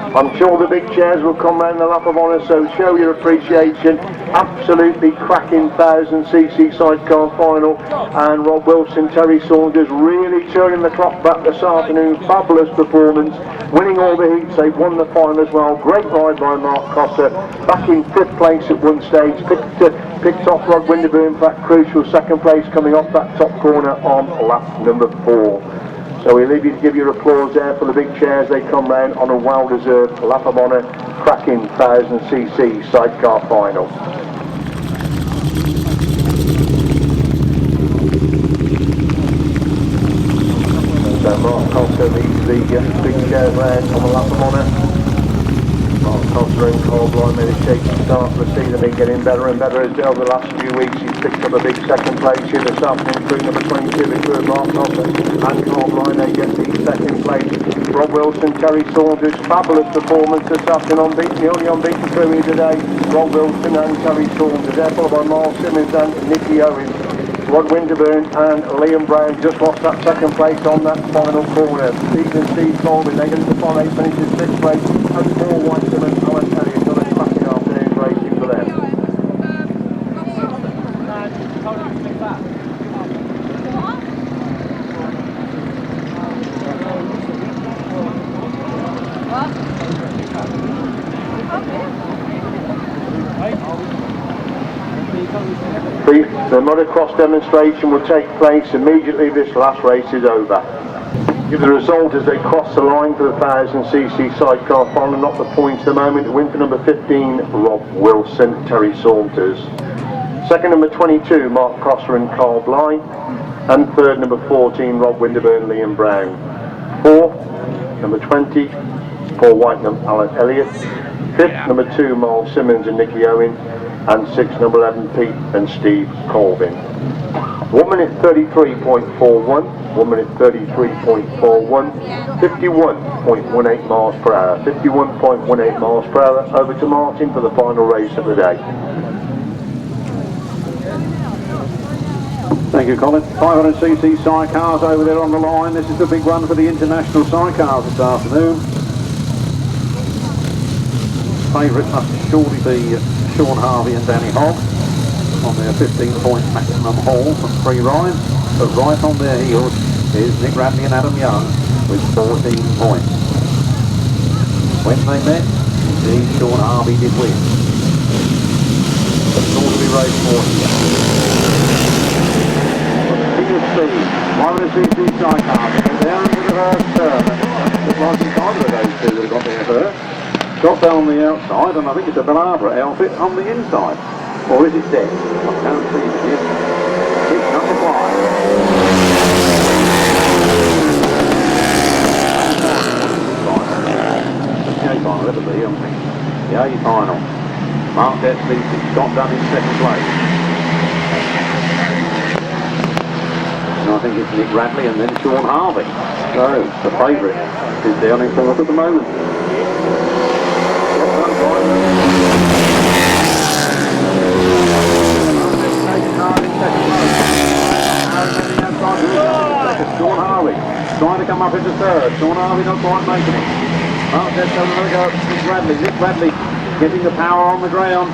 I'm sure the big chairs will come round the lap of honour, so show your appreciation. Absolutely cracking 1000cc sidecar final, and R.Wilson, T.Saunters really turning the clock back this afternoon. Fabulous performance, winning all the heats. They won the final as well. Great ride by M.Cossar, back in 5th place at one stage. Picked off R.Winterburn for that crucial 2nd place coming off that top corner on lap number 4. So we leave you to give your applause there for the big chairs. They come round on a well-deserved lap of honour, cracking 1000cc sidecar final. So M.Cossar leads the big chairs round on the lap of honour. M.Cossar and Colvin made a shaky start to the season, been getting better and better as over the last few weeks. He's picked up a big 2nd place here this afternoon through number 22 between M.Cossar and Colvin. They get the 2nd place. R.Wilson, T.Saunters, fabulous performance this afternoon, the only unbeaten crew here today. R.Wilson and T.Saunters, they're followed by M.Simmons and N.Owen. R.Winterburn and L.Brown just lost that 2nd place on that final corner. C.Colvin, they get into the final 8, finishes 6th place, and P.Whitelam and A.Elliott got a cracking afternoon's racing for them. The motocross demonstration will take place immediately this last race is over. Give the result as they cross the line for the 1000cc sidecar final, not the points at the moment. The win for number 15, R.Wilson, T.Saunters. 2nd, number 22, M.Cossar and C.Blyth. And 3rd, number 14, R.Winterburn, L.Brown. 4th, number 20, P.Whitelam, A.Elliott. 5th, number 2, M.Simmons and N.Owen. And 6th, number 11, Pete and C.Colvin. 1 minute 33.41, 1 minute 33.41, 51.18 miles per hour, 51.18 miles per hour. Over to Martin for the final race of the day. Thank you, Colin. 500cc sidecars over there on the line. This is the big one for the international sidecars this afternoon. Favourite must surely be Sean Harvey and Danny Hogg on their 15-point maximum haul from 3 rides, but right on their heels is Nick Radley and Adam Young with 14 points. When they met, indeed Sean Harvey did win. But it's all to be raced for here. King of Speed, 500cc sidecars, down to the first turn. Just like in time of those two that have got there first. Got down on the outside, and I think it's a Barbara outfit on the inside. Or is it dead? I can't see it yet. It's number 5. The A final, that'll be, the A final. Mark S.Smith, Scott Dunn in 2nd place. And I think it's Nick Radley and then Sean Harvey. So, the favourite is down in 4th at the moment. Sean Harvey trying to come up into 3rd. Sean Harvey not quite making it. Mark that's another go. Nick Radley getting the power on the ground.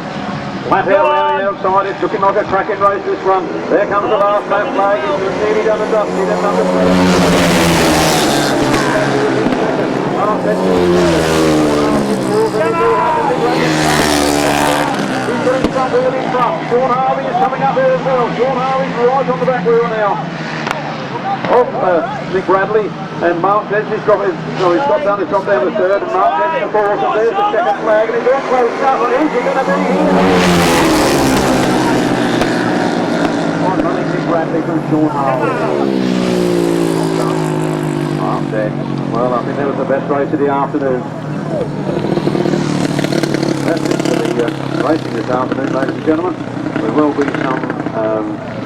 Flat out around the outside. It's looking like a cracking race this one. There comes the last lap flag. It's nearly done and dusty. That's number 3. He's getting front wheel in front. Sean Harvey is coming up there as well. Sean Harvey's right on the back wheel now. Nick Radley and Mark Dent is dropping. No, he's dropped down. He's dropped down to 3rd, and Mark Dent in 4th. And there's the 2nd flag, and he's very close now. But is he going to be here? I'm running Nick Radley from Sean Harvey. Mark Dent. Well, I think that was the best race of the afternoon. That's it for the racing this afternoon, ladies and gentlemen. There will be some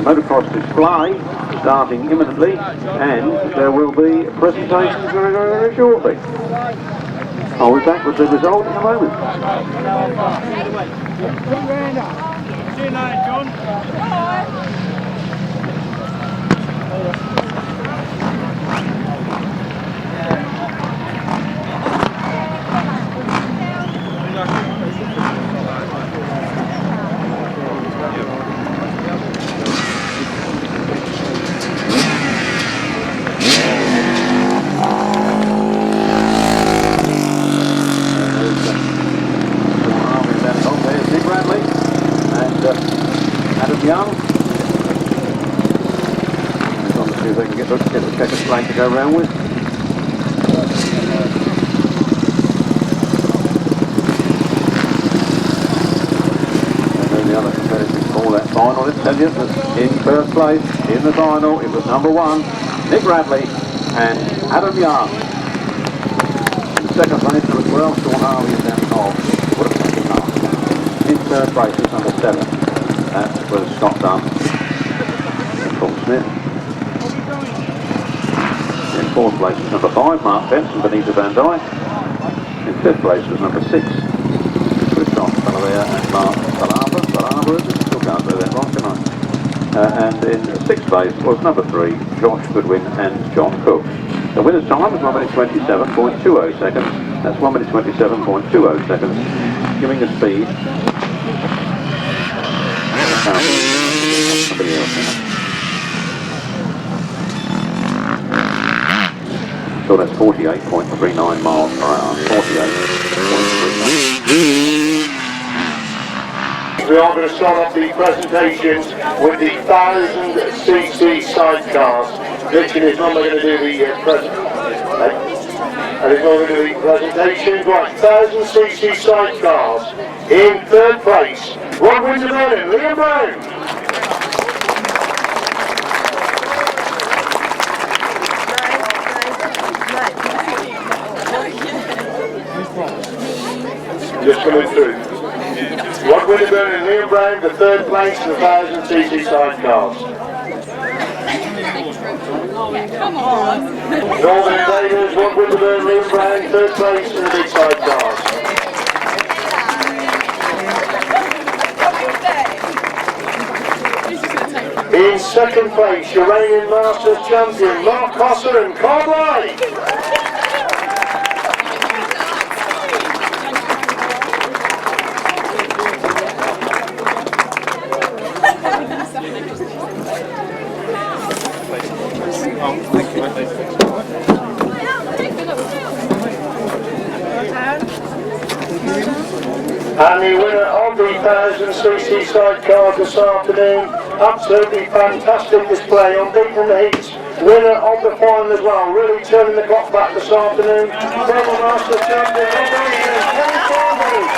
motocross display starting imminently, and there will be presentations very, very, very shortly. I'll be back with the result in a moment. See you later, John. To go round with. And then the other competitors for that final, let's tell you that in first place in the final it was number 1, Nick Radley and Adam Young. In second place there was Sean Harvey and Dan Cobb. What a second half. In third place was number 7. That was Scott Dunn and Paul Smith. In fourth place was number 5, Mark Pence and Benita Van Dyke. In fifth place was number 6, Christoph Balavia and Mark Balava. Still can't say that wrong, can I? And in sixth place was number 3, Josh Goodwin and John Cook. The winner's time was 1 minute 27.20 seconds. That's 1 minute 27.20 seconds, giving a speed. So that's 48.39 miles per hour. 48.39. We are going to start off the presentations with the 1000cc sidecars. Mitch and his mum are going to do the presentation. Right, 1000cc sidecars. In third place, R.Winterburn and L.Brown. Just coming through. R.Winterburn and L.Brown, the third place in the 1000cc sidecars. Come on. Northern Invaders, R.Winterburn and L.Brown, third place in the big sidecars. In second place, Uranian Masters champion M.Cossar and C.Blyth. And the winner of the 1000cc sidecar this afternoon, absolutely fantastic display on beating the heats. Winner of the final as well, really turning the clock back this afternoon. Double Master champion, T.Colvin.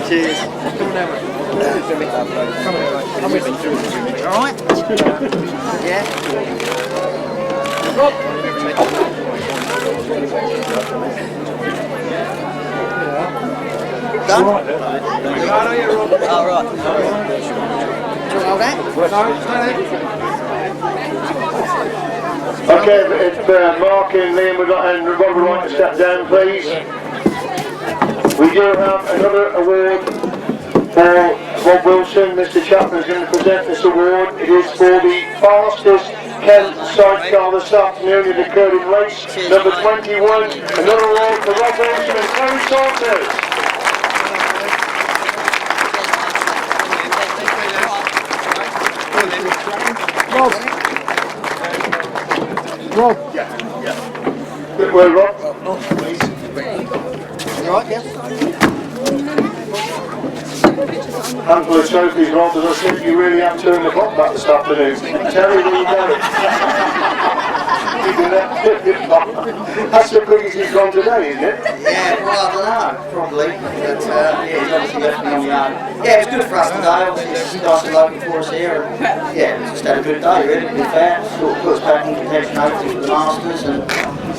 Cheers. I'm with you. Alright? Yeah. Done? Alright. Do you want all that? Okay, if Mark and Liam and Rob would like to step down, please. We do have another award for R.Wilson. Mr. Chapman is going to present this award. It is for the fastest Kent sidecar this afternoon in the curling race. Number 21, another award for R.Wilson and T.Saunters. Rob. Good work, Rob. Alright, yeah. Handful of trophies, Rob, as I think you really have turned the clock back this afternoon. Tell me where you go. That's the quickest he's gone today, isn't it? Yeah, well, I don't know, probably. But yeah, he's obviously left me on my own. Yeah, it was good for us today. Obviously, it's nice and local for us here. And yeah, we just had a good day, really. To be fair, sort of put us back in contention, hopefully, with the Masters. And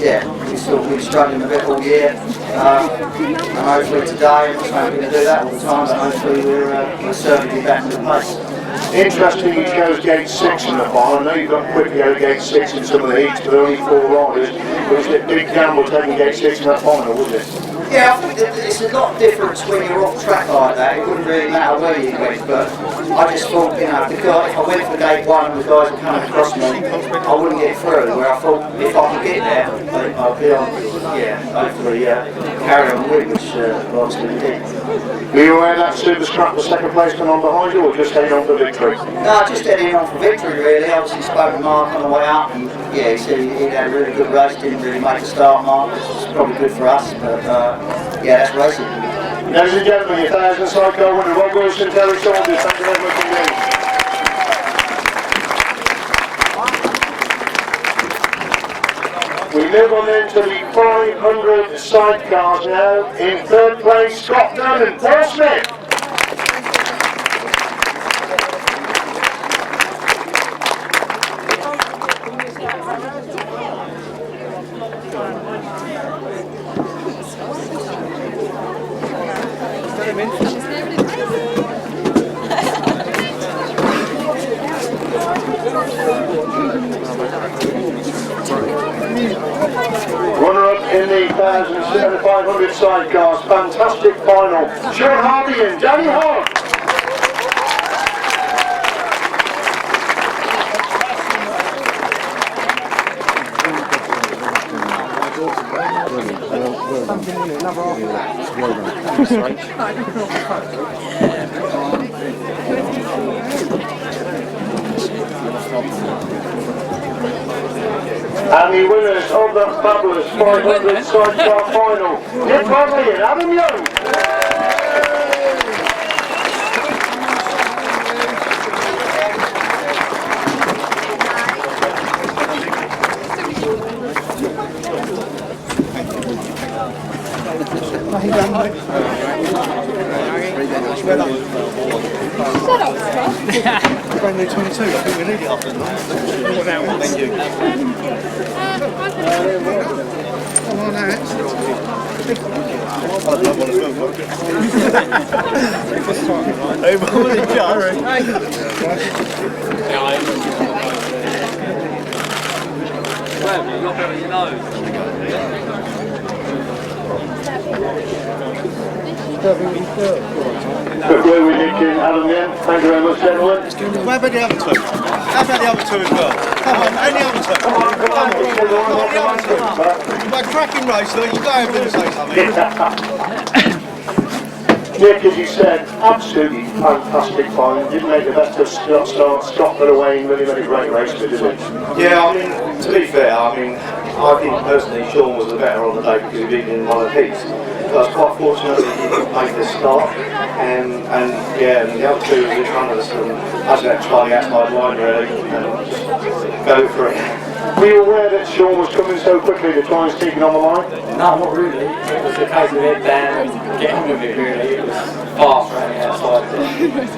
yeah, we've been struggling a bit all year. And hopefully today, I'm just hoping to do that all the time. But hopefully, we're certainly back to the pace. Interesting you chose gate 6 in the final. I know you've got quickly out of gate 6 in some of the heats, but only 4 riders. But was it a big gamble taking gate 6 in that final, was it? Yeah, I think that it's a lot of difference when you're off track like that. It wouldn't really matter where you went, but I just thought, you know, if I went for gate 1 and the guys were coming across me, I wouldn't get through. Where I thought if I could get there, I'd be on, hopefully carry on with, which obviously did. Were you aware that Super Scrap was second place coming on behind you, or just heading on for victory? No, just heading on for victory really. Obviously spoke to Mark on the way up, and yeah, he said he'd had a really good race, didn't really make a start, Mark, which is probably good for us, but yeah, that's racing. Ladies and gentlemen, your 1,000 Sidecar winner, R.Wilson, T.Saunters, thank you very much indeed. We move on then to the 500 sidecars now. In third place, Scott Dunn and S.Smith. Runner-up in the 1,500 sidecars, fantastic final. Sean Harvey and Danny Hogg. And the winners of the fabulous 500 sidecar final, Nick Godden and Adam Young. Brand new 22, I think we need it after that. Thank you. Come on, Alex. Hey, morning, Jerry. Good way with Nick and Adam then. Thank you very much, gentlemen. What about the other two? How about the other two as well? Come on, and the other two. Come on, the other two. By cracking race, though, you go over and say something. Nick, as you said, absolutely fantastic final. Didn't make the best of start. Scott got away in really, really great race, didn't it? Yeah, I mean, to be fair, I think personally Sean was the better on the day because he beat in one of the heats. I was quite fortunate that he made the start, and yeah, and the other two was in front of us, and I just had to try the outside line really, and just go for it. Were you aware that Sean was coming so quickly to try and sneak it on the line? No, not really. It was a case of head down and getting with it really. It was fast around the outside.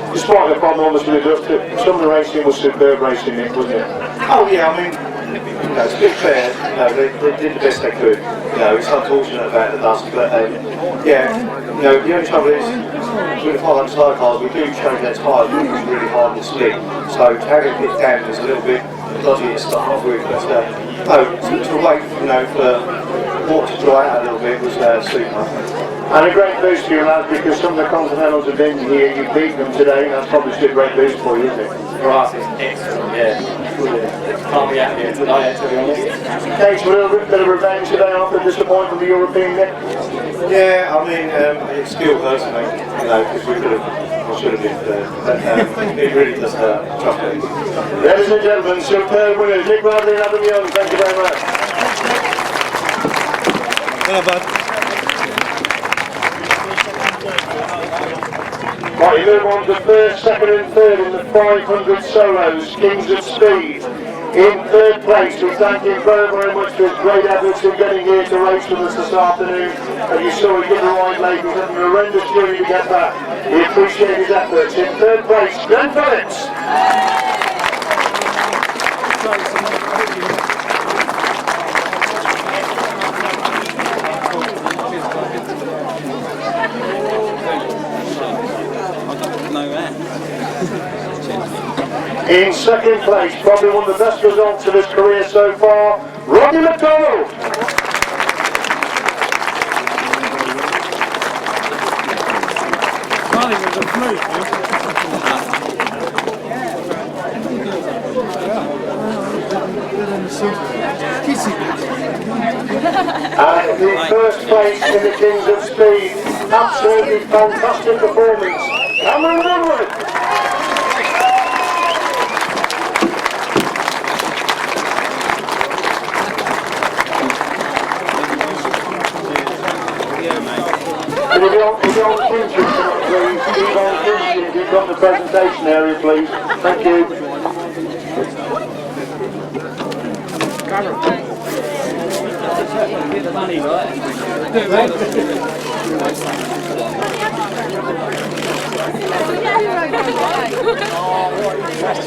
Despite the problem, obviously, some of the racing was superb racing, Nick, wasn't it? Oh yeah, I mean, you know, to be fair, you know, they did the best they could. You know, it's unfortunate about the dust, but yeah, you know, the only trouble is with the 500 sidecars, we do change their tyres, which is really hard to split. So having it down is a little bit dodgy to start off with, but no, to wait, you know, for water to dry out a little bit was super. And a great boost for you lads, because some of the Continentals have been here, you beat them today, that's probably a great boost for you, isn't it? For us, it's excellent, yeah. Can't be out here today, to be honest. Takes a little bit of revenge today after disappointment from the European Nick. Yeah, I mean, it still hurts me, you know, because we should have been there. But it really does trust me. Ladies and gentlemen, superb winners, Nick Bradley and Adam Young, thank you very much. Hello, bud. Right, you move on to first, second and third in the 500 solos, Kings of Speed. In third place, we thank him very, very much for his great efforts in getting here to race with us this afternoon. And you saw he did the right late, he's had an horrendous journey to get back. We appreciate his efforts. In third place, Glenn Phillips. No, In second place, probably one of the best results of his career so far, Rodney McDonald. And the first place in the Kings of Speed, absolutely fantastic performance, Cameron Woodward. If you've got the presentation area, please. Thank you.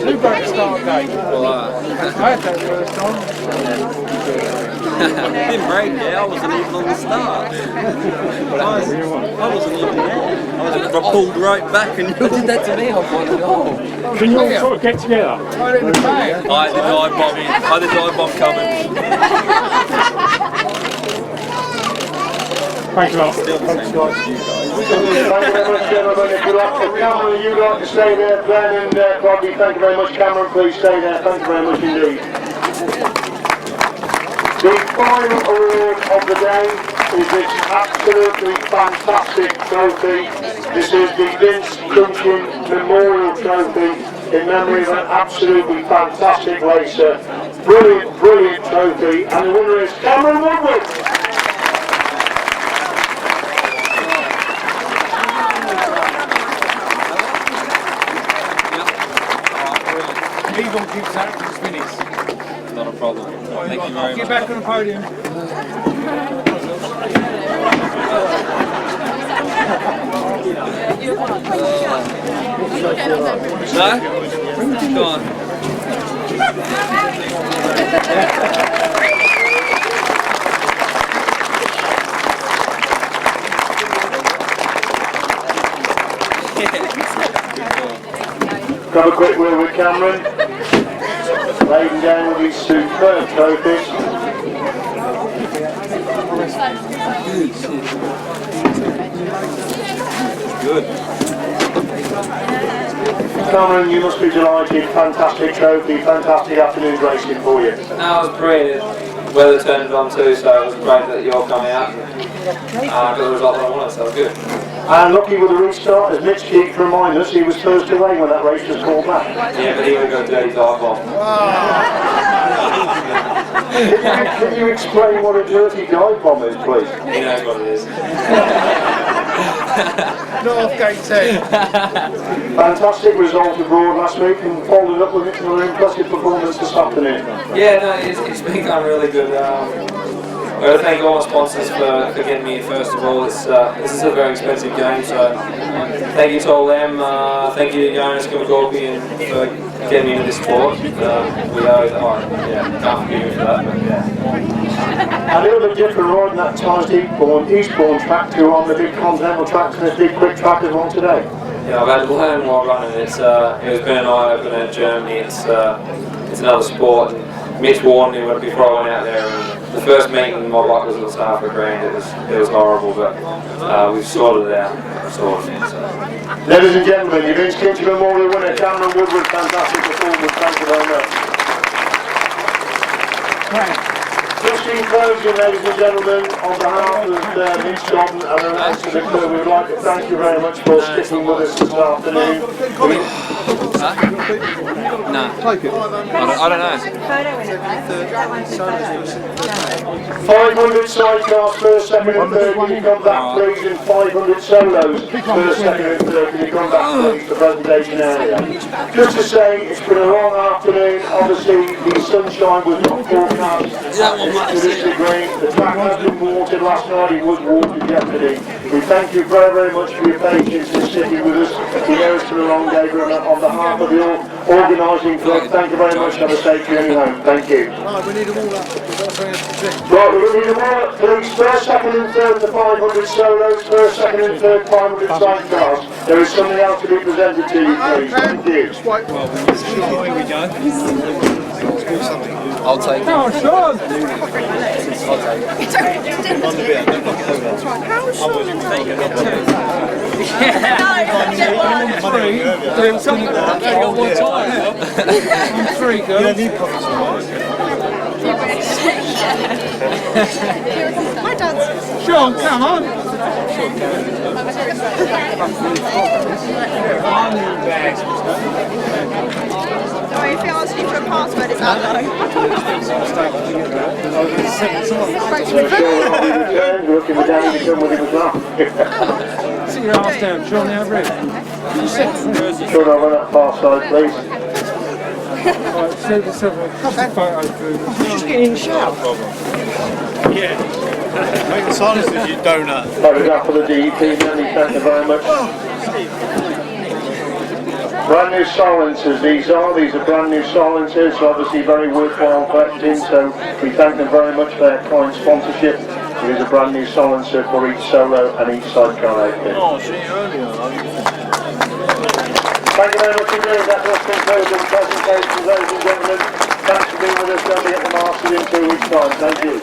Who broke the start gate? I had that first time. Didn't break it, I wasn't even on the start. I wasn't even there. I pulled right back and you did that to me, I wanted to Can you all sort of get together? I had the dive bomb coming. Thanks a lot. Thank you very much, gentlemen. If you'd like to, Cameron, you'd like to stay there, Glenn and Bobby, thank you very much. Cameron, please stay there. Thank you very much indeed. The final award of the day is this absolutely fantastic trophy. This is the Vince Crunchin Memorial Trophy in memory of an absolutely fantastic racer. Brilliant, brilliant trophy. And the winner is Cameron Woodward. He's on keep that to his finish. Not a problem. Thank you very much. Get back on the podium. No? Go on. Have a quick word with Cameron. Laden down with these superb trophies. Good. Cameron, you must be delighted. Fantastic trophy, fantastic afternoon racing for you. No, it was brilliant. Weather turned on too, so it was great that you're coming out. Got the result that I wanted, so it was good. And lucky with the restart, as Mitch keeps reminding us, he was first away when that race was called back. Yeah, but he would have got a dirty dive bomb. Can you explain what a dirty dive bomb is, please? He knows what it is. Northgate 10. Fantastic result abroad last week and followed up with another impressive performance this afternoon. Yeah, no, it's been going really good. I want to thank all my sponsors for getting me here first of all. This is a very expensive game, so thank you to all them. Thank you to Jonas Kilmagorby for getting me into this sport. We owe that. Can't forgive me for that, but yeah. A little bit different riding that ties Eastbourne track to on the big continental tracks and this big quick track as well today. Yeah, I've had to learn while running. It's been an eye-opener journey. It's another sport. And Mitch warned me before I went out there. And the first meeting, my bike was at half a grand. It was horrible, but we've sorted it out. So. Ladies and gentlemen, your Vince Crunchin Memorial winner, Cameron Woodward, fantastic performance. Thank you very much. Just in closing, ladies and gentlemen, on behalf of Mitch Godden and the rest of the crew, we would like to thank you very much for sticking with us this afternoon. No. Take it. I don't know. 500 sidecars, first, second and third, can you come back please, and 500 solos, first, second and third, can you come back please, the presentation area. Just to say, it's been a long afternoon, obviously the sunshine was not forecast to this degree, the track has been watered last night, it was watered yesterday. We thank you very, very much for your patience in sitting with us. We know it's been a long day, but on behalf of the organising club, thank you very much. Have a safe journey home. Thank you. Right, we need them all up. Right, we're going to need them all up, please. First, second and third, the 500 solos. First, second and third, 500 sidecars. There is something else to be presented to you, please. Thank you. Here we go. I'll take it. Oh, Sean! I'll take I'm three, girls. My dad's. Sean, come on! Sorry, if he asks you for a password, it's that low. We're looking for Danny to come with him as well. Sit your ass down, Sean, now, Rick. Sean, I'll run up far side, please. Right, save yourself a couple of photos through this. You're just getting in the shower. Yeah. Make the silence if you donut. Photograph for the DEP, many thank you very much. Brand new silencers, these are brand new silencers, obviously very worthwhile collecting, so we thank them very much for their kind sponsorship. It is a brand new silencer for each solo and each sidecar outfit. Oh, see you earlier. Thank you very much indeed. That does conclude the presentation, ladies and gentlemen. Thanks for being with us. Don't be at the Masters in 2 weeks' time. Thank you.